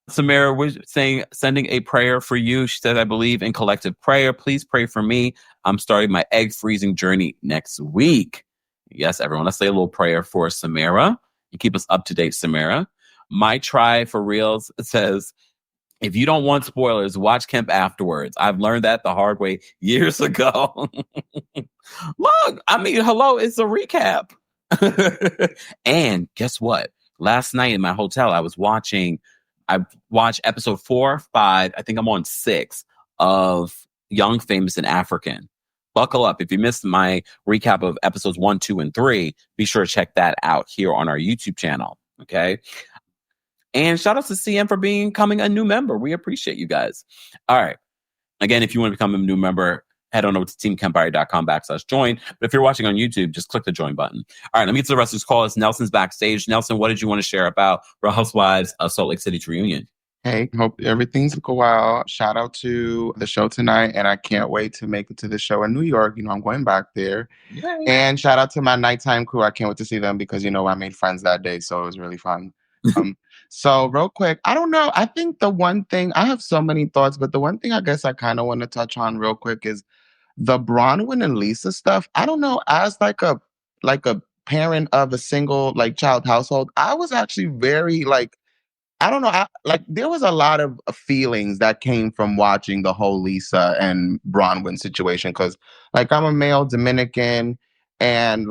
Speaker 2: Samara was saying, sending a prayer for you. She said, I believe in collective prayer. Please pray for me. I'm starting my egg freezing journey next week. Yes, everyone, let's say a little prayer for Samara and keep us up to date, Samara. My try for reals says, if you don't want spoilers, watch Kemp afterwards. I've learned that the hard way years ago. Look, I mean, hello, it's a recap. And guess what? Last night in my hotel, I watched episode 4, 5. I think I'm on 6 of Young, Famous, and African. Buckle up. If you missed my recap of episodes 1, 2, and 3, be sure to check that out here on our YouTube channel. Okay. And shout out to CM for becoming a new member. We appreciate you guys. All right. Again, if you want to become a new member, head on over to TheKempire.com/join. But if you're watching on YouTube, just click the join button. All right, let me get to the rest of this call. It's Nelson's backstage. Nelson, what did you want to share about Real Housewives of Salt Lake City's reunion?
Speaker 5: Hey, hope everything's going well. Shout out to the show tonight, and I can't wait to make it to the show in New York. I'm going back there. Yay. And shout out to my nighttime crew. I can't wait to see them because, I made friends that day, so it was really fun. So real quick, I don't know. I think the one thing, I have so many thoughts, but the one thing I guess I kind of want to touch on real quick is the Bronwyn and Lisa stuff. I don't know, as like a parent of a single child household, I was actually very I don't know. There was a lot of feelings that came from watching the whole Lisa and Bronwyn situation because, I'm a male Dominican, and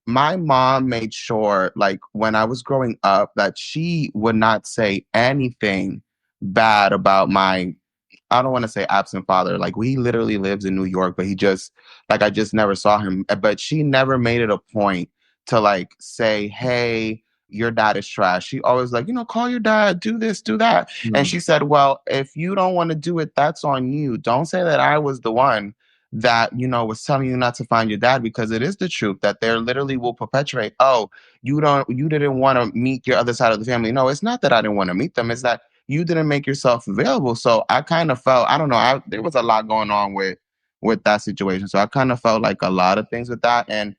Speaker 5: my mom made sure, when I was growing up, that she would not say anything bad about my. I don't want to say absent father. He literally lives in New York, but he just I just never saw him. But she never made it a point to say, hey, your dad is trash. She always call your dad, do this, do that. Mm-hmm. And she said, well, if you don't want to do it, that's on you. Don't say that I was the one that, was telling you not to find your dad, because it is the truth that they literally will perpetuate, oh, you didn't want to meet your other side of the family. No, it's not that I didn't want to meet them. It's that you didn't make yourself available. So I kind of felt, I don't know, there was a lot going on with that situation. So I kind of felt a lot of things with that. And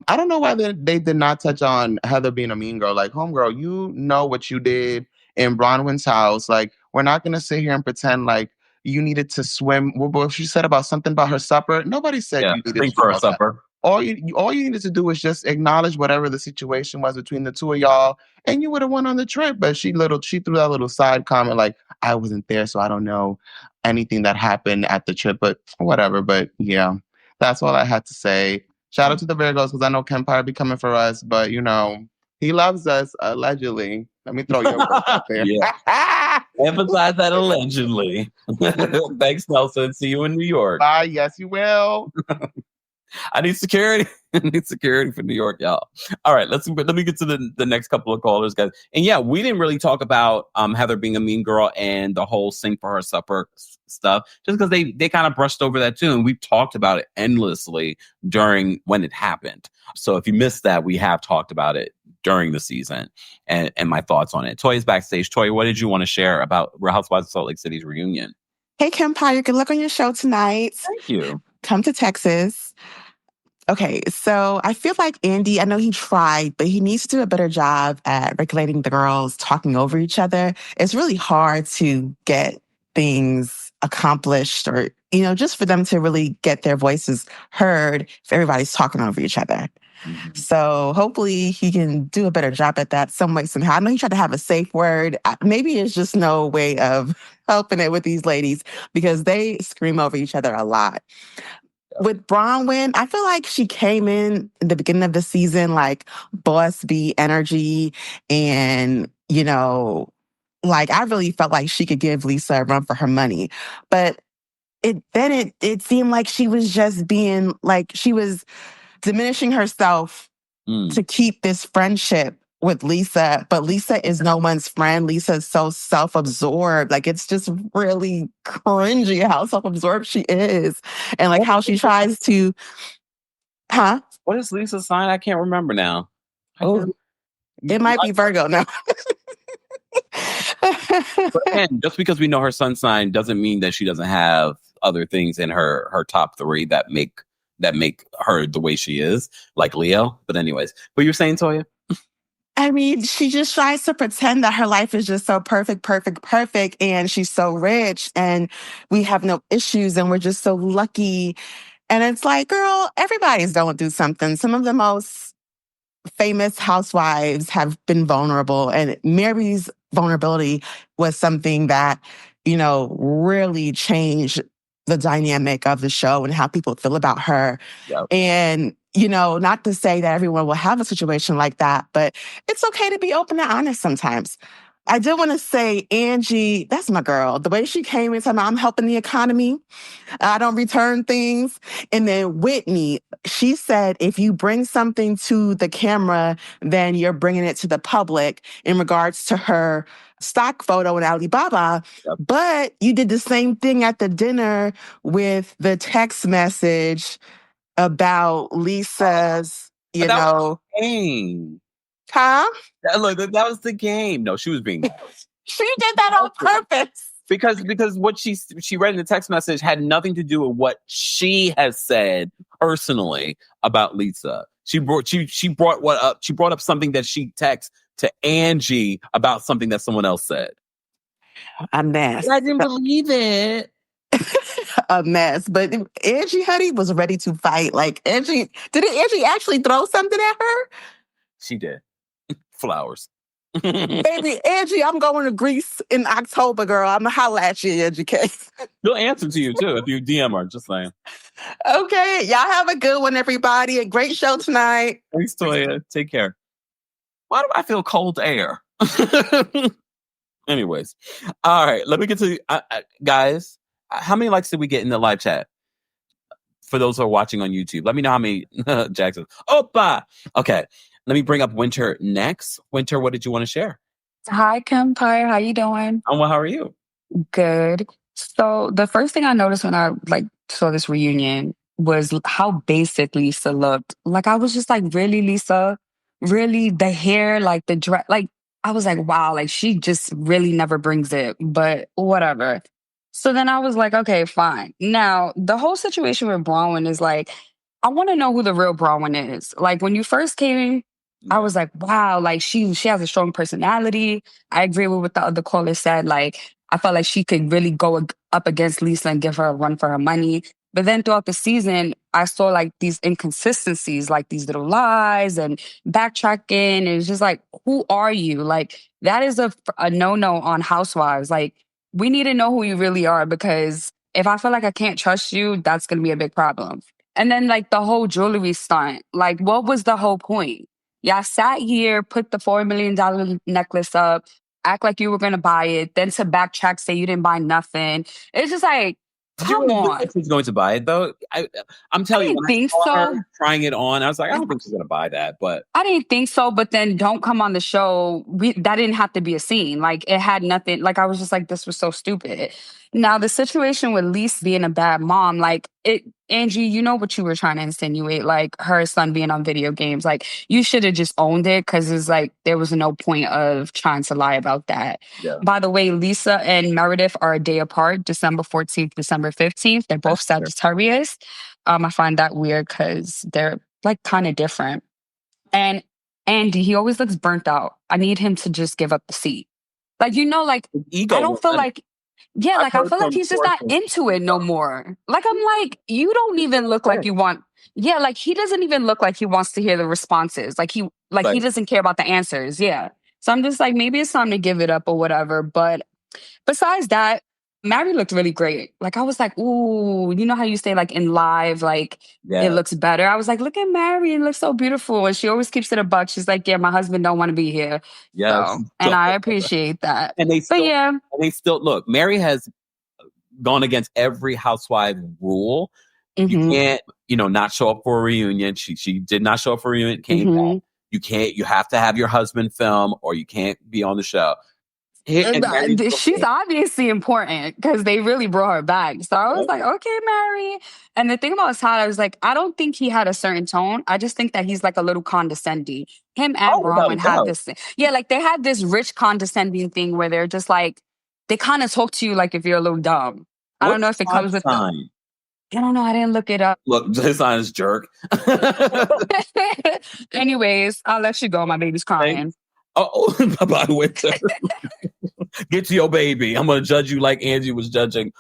Speaker 5: I don't know why they did not touch on Heather being a mean girl. Homegirl, you know what you did in Bronwyn's house. We're not going to sit here and pretend you needed to swim. What she said about something about her supper. Nobody said you needed to
Speaker 2: for a supper.
Speaker 5: All you needed to do was just acknowledge whatever the situation was between the two of y'all, and you would have went on the trip. But she threw that little side comment I wasn't there, so I don't know anything that happened at the trip. But whatever. But yeah, that's all I had to say. Shout out to the Virgos, because I know Kempire be coming for us, but he loves us, allegedly. Let me throw your words out there.
Speaker 2: Emphasize that allegedly. Thanks, Nelson. See you in New York.
Speaker 5: Bye. Yes, you will.
Speaker 2: I need security. I need security for New York, y'all. All right, let me get to the next couple of callers, guys. And yeah, we didn't really talk about Heather being a mean girl and the whole sing for her supper stuff, just because they kind of brushed over that too, and we've talked about it endlessly during when it happened. So if you missed that, we have talked about it during the season and my thoughts on it. Toy is backstage. Toy, what did you want to share about Real Housewives of Salt Lake City's reunion?
Speaker 6: Hey, Kempire, good luck on your show tonight.
Speaker 2: Thank you.
Speaker 6: Come to Texas. Okay, so I feel like Andy, I know he tried, but he needs to do a better job at regulating the girls talking over each other. It's really hard to get things accomplished or, just for them to really get their voices heard if everybody's talking over each other. Mm-hmm. So hopefully he can do a better job at that some way, somehow. I know he tried to have a safe word. Maybe there's just no way of helping it with these ladies because they scream over each other a lot. With Bronwyn, I feel like she came in the beginning of the season boss bee energy. And, I really felt like she could give Lisa a run for her money. But it seemed like she was just being she was diminishing herself to keep this friendship with Lisa, but Lisa is no one's friend. Lisa is so self-absorbed. It's just really cringy how self-absorbed she is. And how she tries to... Huh?
Speaker 2: What is Lisa's sign? I can't remember now.
Speaker 6: Oh, it might be Virgo now.
Speaker 2: But again, just because we know her sun sign doesn't mean that she doesn't have other things in her top 3 that make her the way she is, like Leo. But anyways, what you're saying, Toya?
Speaker 6: I mean, she just tries to pretend that her life is just so perfect, and she's so rich, and we have no issues, and we're just so lucky. And it's like, girl, everybody's going through something. Some of the most famous housewives have been vulnerable, and Mary's vulnerability was something that, really changed the dynamic of the show and how people feel about her.
Speaker 2: Yep.
Speaker 6: And, not to say that everyone will have a situation like that, but it's okay to be open and honest sometimes. I did want to say, Angie, that's my girl. The way she came in saying, I'm helping the economy. I don't return things. And then Whitney, she said, if you bring something to the camera, then you're bringing it to the public in regards to her stock photo in Alibaba.
Speaker 2: Yep.
Speaker 6: But you did the same thing at the dinner with the text message about Lisa's,
Speaker 2: But that was the game.
Speaker 6: Huh?
Speaker 2: Look, that was the game. No, she was being nice.
Speaker 6: She did that on purpose.
Speaker 2: Because what she read in the text message had nothing to do with what she has said personally about Lisa. She brought up something that she texted to Angie about something that someone else said.
Speaker 6: A mess.
Speaker 2: I didn't believe it.
Speaker 6: A mess. But Angie, honey, was ready to fight. Like, didn't Angie actually throw something at her?
Speaker 2: She did. Flowers.
Speaker 6: Baby, Angie, I'm going to Greece in October, girl. I'm going to holler at you, Angie K.
Speaker 2: She'll answer to you, too, if you DM her. Just saying.
Speaker 6: Okay. Y'all have a good one, everybody. A great show tonight.
Speaker 2: Thanks, Toya. Take care. Why do I feel cold air? Anyways. All right. Let me get to... guys, how many likes did we get in the live chat? For those who are watching on YouTube. Let me know how many... Jackson. Opa! Okay. Let me bring up Winter next. Winter, what did you want to share?
Speaker 7: Hi, Kempire. How you doing?
Speaker 2: I'm well. How are you?
Speaker 7: Good. So the first thing I noticed when I saw this reunion was how basic Lisa looked. Like, I was just like, really, Lisa? Really? The hair, like the dress, like, I was like, wow, like she just really never brings it, but whatever. So then I was like, okay, fine. Now, the whole situation with Bronwyn is like, I want to know who the real Bronwyn is. Like, when you first came, I was like, wow, like she has a strong personality. I agree with what the other caller said. Like, I felt like she could really go up against Lisa and give her a run for her money. But then throughout the season, I saw like these inconsistencies, like these little lies and backtracking. And it's just like, who are you? Like, that is a no-no on Housewives. Like, we need to know who you really are, because if I feel like I can't trust you, that's going to be a big problem. And then like the whole jewelry stunt, like what was the whole point? Y'all sat here, put the $4 million necklace up, act like you were going to buy it, then to backtrack, say you didn't buy nothing. It's just like, come on.
Speaker 2: She's going to buy it, though. I'm telling you, when
Speaker 7: think
Speaker 2: I saw
Speaker 7: so.
Speaker 2: her trying it on, I was like, I don't think she's going to buy that. But
Speaker 7: I didn't think so. But then don't come on the show. That didn't have to be a scene. Like, it had nothing. Like, I was just like, this was so stupid. Now, the situation with Lisa being a bad mom, like, Angie, you know what you were trying to insinuate, like her son being on video games. Like, you should have just owned it, because it's like there was no point of trying to lie about that.
Speaker 2: Yeah.
Speaker 7: By the way, Lisa and Meredith are a day apart, December 14th, December 15th. They're both Sagittarius. I find that weird because they're like kind of different. And Andy, he always looks burnt out. I need him to just give up the seat. Like, like,
Speaker 2: ego
Speaker 7: I don't feel like... Yeah, like, I feel like he's just not into it no more. Like, I'm like, you don't even look like you want... Yeah, like, he doesn't even look like he wants to hear the responses. Like, he doesn't care about the answers. Yeah. So I'm just like, maybe it's time to give it up or whatever. But besides that, Mary looked really great. Like, I was like, ooh, you know how you say, like, in live, like, it looks better? I was like, look at Mary. It looks so beautiful. And she always keeps it a buck. She's like, yeah, my husband don't want to be here.
Speaker 2: Yes.
Speaker 7: So, and I appreciate that.
Speaker 2: And they still look, Mary has gone against every housewife rule.
Speaker 7: Mm-hmm.
Speaker 2: You can't, not show up for a reunion. She did not show up for a reunion, came back. You have to have your husband film, or you can't be on the show.
Speaker 7: She's obviously important because they really brought her back. So I was like, okay, Mary. And the thing about Todd, I was like, I don't think he had a certain tone. I just think that he's like a little condescending. Him and Bronwyn have this thing. Yeah, like they have this rich condescending thing where they're just like, they kind of talk to you like if you're a little dumb. I don't know if it comes with the, I don't know. I didn't look it up.
Speaker 2: Look, his sign is jerk.
Speaker 7: Anyways, I'll let you go. My baby's crying.
Speaker 2: Oh, bye-bye, Winter. Get to your baby. I'm going to judge you like Angie was judging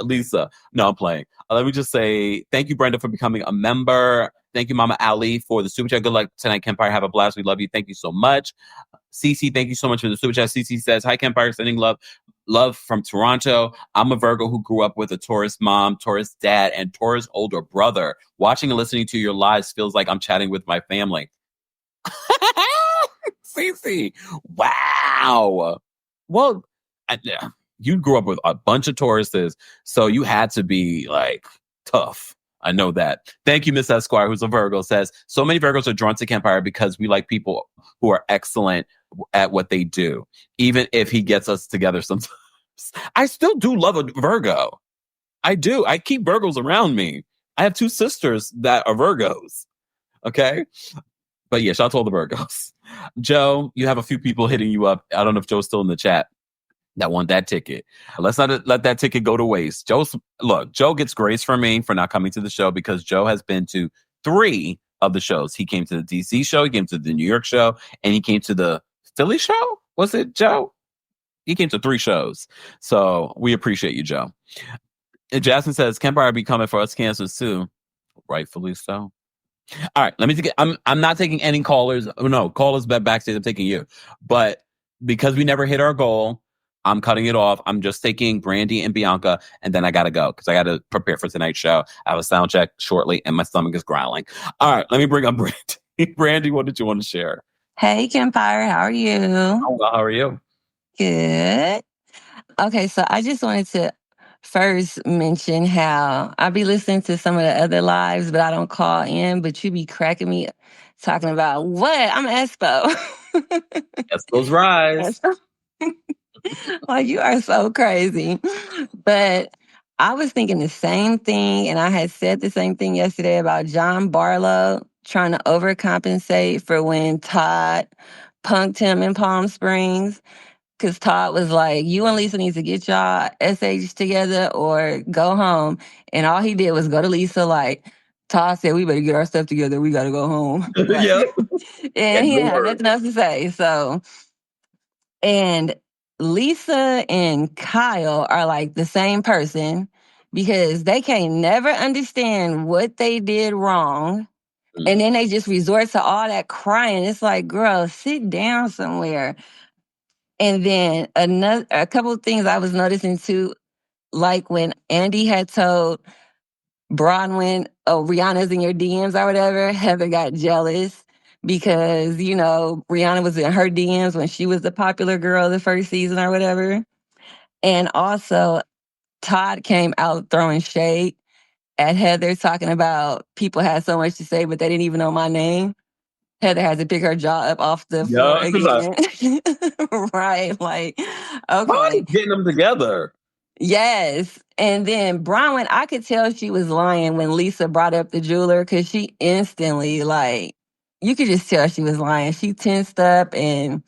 Speaker 2: Lisa. No, I'm playing. Let me just say thank you, Brenda, for becoming a member. Thank you, Mama Ali, for the super chat. Good luck tonight, Kempire. Have a blast. We love you. Thank you so much. Cece, thank you so much for the super chat. Cece says, hi, Kempire. Sending love. Love from Toronto. I'm a Virgo who grew up with a Taurus mom, Taurus dad, and Taurus older brother. Watching and listening to your lives feels like I'm chatting with my family. Cece. Wow. Well, you grew up with a bunch of Tauruses, so you had to be like tough. I know that. Thank you, Miss Esquire, who's a Virgo, says, so many Virgos are drawn to Kempire because we like people who are excellent at what they do, even if he gets us together sometimes. I still do love a Virgo. I do. I keep Virgos around me. I have 2 sisters that are Virgos. Okay? But yeah, shout out to all the Virgos. Joe, you have a few people hitting you up. I don't know if Joe's still in the chat that want that ticket. Let's not let that ticket go to waste. Joe gets grace from me for not coming to the show because Joe has been to 3 of the shows. He came to the DC show, he came to the New York show, and he came to the Philly show. Was it, Joe? He came to 3 shows. So we appreciate you, Joe. And Jasmine says, Kempire be coming for us cancers too. Rightfully so. All right, let me take it. I'm not taking any callers. Oh, no, callers backstage. I'm taking you. But because we never hit our goal, I'm cutting it off. I'm just taking Brandy and Bianca, and then I got to go because I got to prepare for tonight's show. I have a sound check shortly, and my stomach is growling. All right, let me bring up Brandy. Brandy, what did you want to share?
Speaker 8: Hey, Kempire, how are you?
Speaker 2: Oh, well, how are you?
Speaker 8: Good. Okay, so I just wanted to first mention how I be listening to some of the other lives, but I don't call in, but you be cracking me talking about what? I'm Espo.
Speaker 2: Espo's rise.
Speaker 8: Like, you are so crazy. But I was thinking the same thing, and I had said the same thing yesterday about John Barlow trying to overcompensate for when Todd punked him in Palm Springs. Because Todd was like, you and Lisa need to get y'all SH together or go home. And all he did was go to Lisa like, Todd said, we better get our stuff together. We got to go home. Like,
Speaker 2: Yep.
Speaker 8: And he didn't have nothing else to say. So, and Lisa and Kyle are like the same person because they can't never understand what they did wrong. And then they just resort to all that crying. It's like, girl, sit down somewhere. And then a couple of things I was noticing too, like when Andy had told Bronwyn, oh, Rihanna's in your DMs or whatever, Heather got jealous because, you know, Rihanna was in her DMs when she was the popular girl the first season or whatever. And also, Todd came out throwing shade at Heather, talking about people had so much to say, but they didn't even know my name. Heather has to pick her jaw up off the floor again. Right, like, okay.
Speaker 2: Getting them together.
Speaker 8: Yes. And then Bronwyn, I could tell she was lying when Lisa brought up the jeweler because she instantly, like, you could just tell she was lying. She tensed up and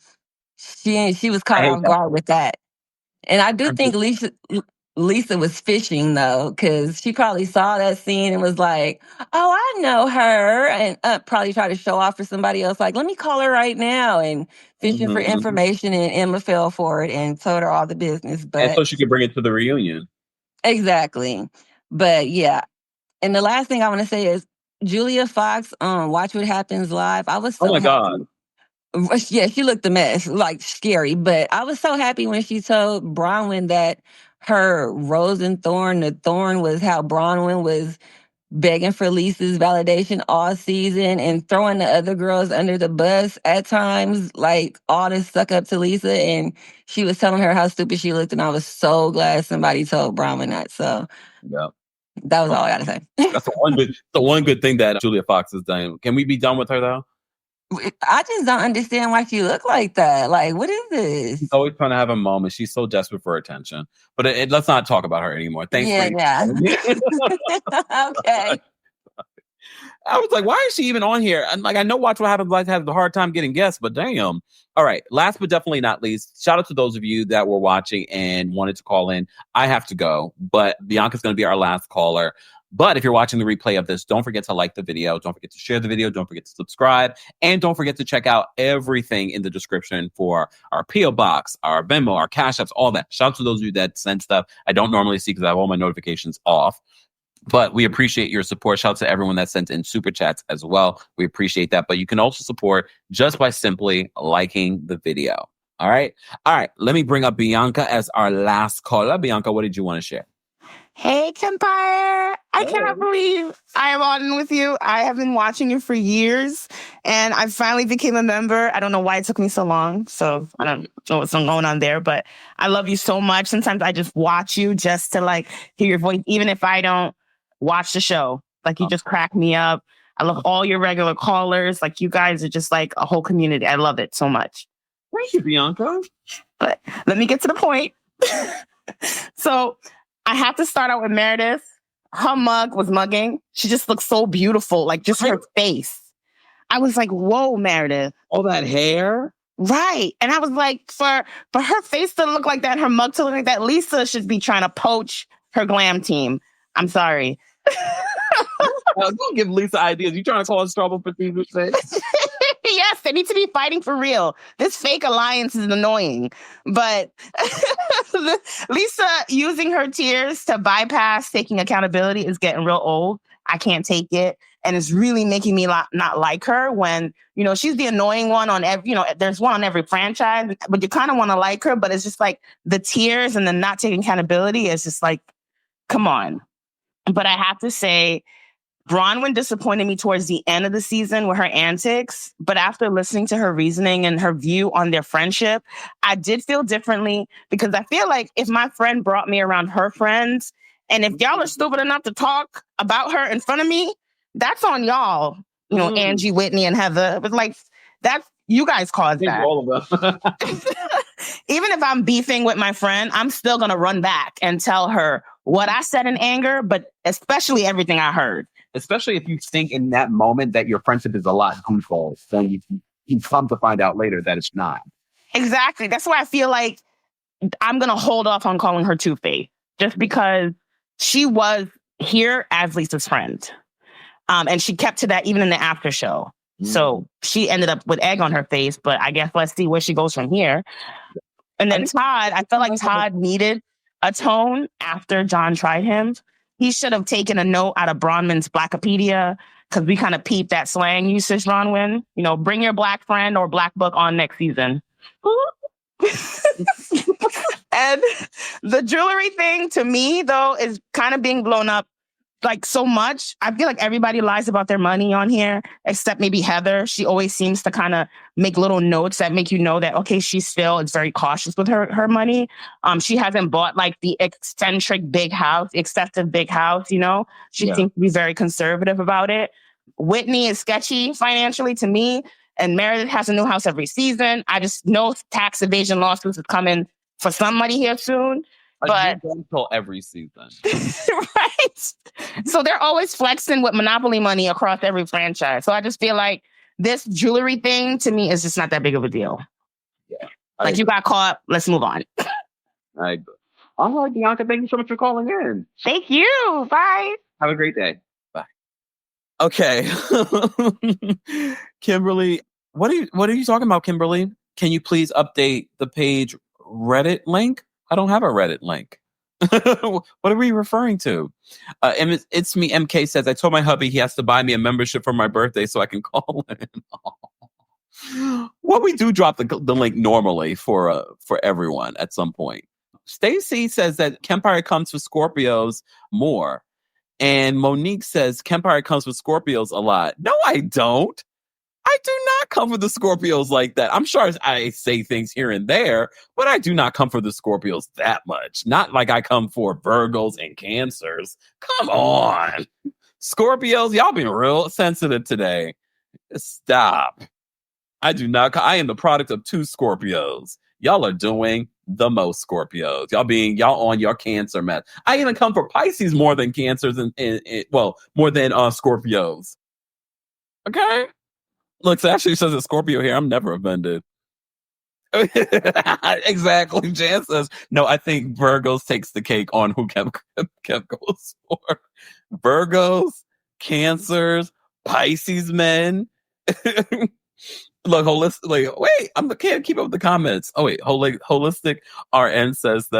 Speaker 8: she was caught off guard with that. And I do think Lisa was fishing though, because she probably saw that scene and was like, oh, I know her. And probably tried to show off for somebody else. Like, let me call her right now. And fishing for information. And Emma fell for it and told her all the business. But
Speaker 2: and so she could bring it to the reunion.
Speaker 8: Exactly. But yeah. And the last thing I want to say is Julia Fox on Watch What Happens Live. I was so happy.
Speaker 2: God.
Speaker 8: Yeah, she looked a mess, like scary. But I was so happy when she told Bronwyn that her rose and thorn, the thorn was how Bronwyn was begging for Lisa's validation all season and throwing the other girls under the bus at times, like all to suck up to Lisa. And she was telling her how stupid she looked. And I was so glad somebody told Bronwyn that. So
Speaker 2: yeah,
Speaker 8: that was all I got to say.
Speaker 2: That's the one good thing that Julia Fox has done. Can we be done with her though?
Speaker 8: I just don't understand why she look like that. Like, what is this?
Speaker 2: She's always trying to have a moment. She's so desperate for attention. But let's not talk about her anymore. Thanks for
Speaker 8: Okay.
Speaker 2: I was like, why is she even on here? And like, I know Watch What Happens Live has a hard time getting guests, but damn. All right. Last but definitely not least, shout out to those of you that were watching and wanted to call in. I have to go, but Bianca's going to be our last caller. But if you're watching the replay of this, don't forget to like the video. Don't forget to share the video. Don't forget to subscribe. And don't forget to check out everything in the description for our P.O. Box, our Venmo, our Cash Apps, all that. Shout out to those of you that send stuff I don't normally see because I have all my notifications off. But we appreciate your support. Shout out to everyone that sent in super chats as well. We appreciate that. But you can also support just by simply liking the video. All right. All right. Let me bring up Bianca as our last caller. Bianca, what did you want to share?
Speaker 3: Hey, Kempire. I cannot believe I am on with you. I have been watching you for years, and I finally became a member. I don't know why it took me so long, so I don't know what's going on there, but I love you so much. Sometimes I just watch you just to, like, hear your voice, even if I don't watch the show. Like, you just crack me up. I love all your regular callers. Like, you guys are just like a whole community. I love it so much.
Speaker 2: Thank you, Bianca.
Speaker 3: But let me get to the point. So I have to start out with Meredith. Her mug was mugging. She just looked so beautiful, like just her face. I was like, whoa, Meredith.
Speaker 2: All that hair?
Speaker 3: Right. And I was like, for her face to look like that and her mug to look like that, Lisa should be trying to poach her glam team. I'm sorry.
Speaker 2: Don't give Lisa ideas. You trying to cause trouble for people's sake?
Speaker 3: Yes, they need to be fighting for real. This fake alliance is annoying. But Lisa using her tears to bypass taking accountability is getting real old. I can't take it. And it's really making me not like her when, you know, she's the annoying one on every, you know, there's one on every franchise, but you kind of want to like her. But it's just like the tears and the not taking accountability is just like, come on. But I have to say, Bronwyn disappointed me towards the end of the season with her antics, but after listening to her reasoning and her view on their friendship, I did feel differently because I feel like if my friend brought me around her friends, and if y'all are stupid enough to talk about her in front of me, that's on y'all. You know, Angie, Whitney, and Heather. But like, that's, you guys caused that.
Speaker 2: All of them.
Speaker 3: Even if I'm beefing with my friend, I'm still going to run back and tell her what I said in anger, but especially everything I heard.
Speaker 2: Especially if you think in that moment that your friendship is a lot deeper than you come to find out later that it's not.
Speaker 3: Exactly. That's why I feel like I'm going to hold off on calling her Two-Faced, just because she was here as Lisa's friend. And she kept to that even in the after show. So she ended up with egg on her face, but I guess let's see where she goes from here. And then Todd, I felt like Todd needed a tone after John tried him. He should have taken a note out of Bronwyn's Blackopedia, because we kind of peeped that slang usage, Bronwyn. You know, bring your black friend or black book on next season. And the jewelry thing, to me, though, is kind of being blown up like so much. I feel like everybody lies about their money on here, except maybe Heather. She always seems to kind of make little notes that make you know that, okay, she still is very cautious with her money. She hasn't bought like the excessive big house, you know? She seems to be very conservative about it. Whitney is sketchy financially to me, and Meredith has a new house every season. I just know tax evasion lawsuits is coming for somebody here soon. But
Speaker 2: until every season.
Speaker 3: Right. So they're always flexing with Monopoly money across every franchise. So I just feel like this jewelry thing to me is just not that big of a deal.
Speaker 2: Yeah.
Speaker 3: Like, you got caught. Let's move on.
Speaker 2: I agree. All right, Bianca, thank you so much for calling in.
Speaker 3: Thank you. Bye.
Speaker 2: Have a great day. Bye. Okay. Kimberly, what are you talking about, Kimberly? Can you please update the page Reddit link? I don't have a Reddit link. What are we referring to? And it's me. MK says, I told my hubby he has to buy me a membership for my birthday so I can call in. Well, we do drop the link normally for everyone at some point. Stacy says that Kempire comes for Scorpios more. And Monique says Kempire comes with Scorpios a lot. No, I don't. I do not come for the Scorpios like that. I'm sure I say things here and there, but I do not come for the Scorpios that much. Not like I come for Virgos and Cancers. Come on. Scorpios, y'all been real sensitive today. Stop. I do not. I am the product of 2 Scorpios. Y'all are doing the most, Scorpios. Y'all on your Cancer mess. I even come for Pisces more than Cancers and more than Scorpios. Okay. Look, it actually says a Scorpio here. I'm never offended. Exactly. Jan says, no, I think Virgos takes the cake on who Kev goes for. Virgos, Cancers, Pisces men. Look, wait, I can't keep up with the comments. Oh, wait, holistic RN says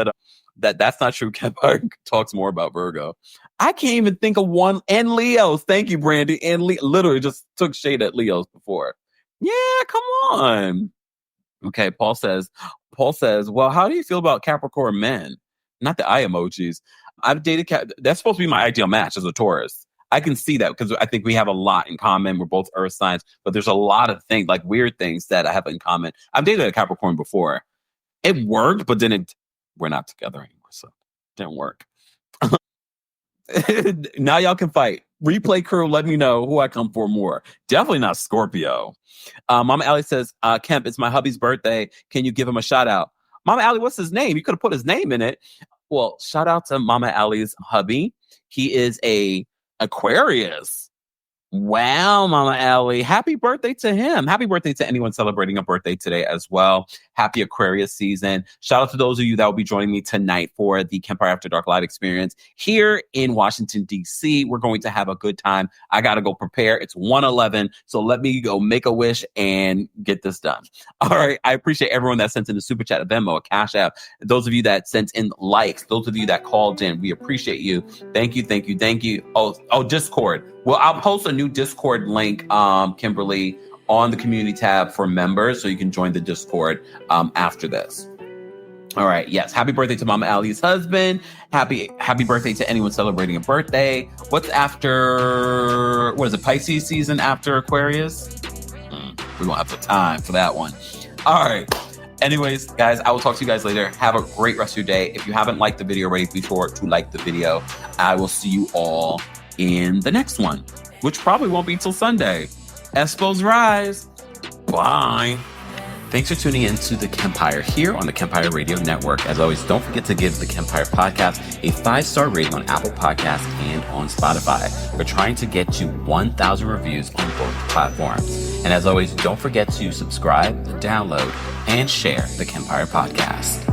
Speaker 2: that's not true. Kempire talks more about Virgo. I can't even think of one. And Leos. Thank you, Brandy. And literally just took shade at Leos before. Yeah, come on. Okay, Paul says, well, how do you feel about Capricorn men? Not the eye emojis. I've dated that's supposed to be my ideal match as a Taurus. I can see that because I think we have a lot in common. We're both earth signs, but there's a lot of things, like weird things that I have in common. I've dated a Capricorn before. It worked, but then we're not together anymore, so it didn't work. Now y'all can fight. Replay crew, let me know who I come for more. Definitely not Scorpio. Mama Allie says, Kemp, it's my hubby's birthday. Can you give him a shout out? Mama Allie, what's his name? You could have put his name in it. Well, shout out to Mama Allie's hubby. He is a Aquarius. Wow, Mama Allie. Happy birthday to him. Happy birthday to anyone celebrating a birthday today as well. Happy Aquarius season. Shout out to those of you that will be joining me tonight for the Kempire After Dark Live experience here in Washington, D.C. We're going to have a good time. I got to go prepare. It's 1:11, so let me go make a wish and get this done. All right. I appreciate everyone that sent in the Super Chat, a Venmo, a Cash App. Those of you that sent in likes, those of you that called in, we appreciate you. Thank you, thank you, thank you. Oh, Discord. Well, I'll post a new Discord link, Kimberly, on the community tab for members, so you can join the Discord after this. All right. Yes. Happy birthday to Mama Allie's husband. Happy birthday to anyone celebrating a birthday. What's after? What is it? Pisces season after Aquarius? We won't have the time for that one. All right. Anyways, guys, I will talk to you guys later. Have a great rest of your day. If you haven't liked the video already, be sure to like the video. I will see you all in the next one, which probably won't be till Sunday. Espos rise. Bye. Thanks for tuning in to The Kempire here on the Kempire Radio Network. As always, don't forget to give The Kempire podcast a 5-star rating on Apple Podcasts and on Spotify. We're trying to get to 1,000 reviews on both platforms. And as always, don't forget to subscribe, download, and share The Kempire podcast.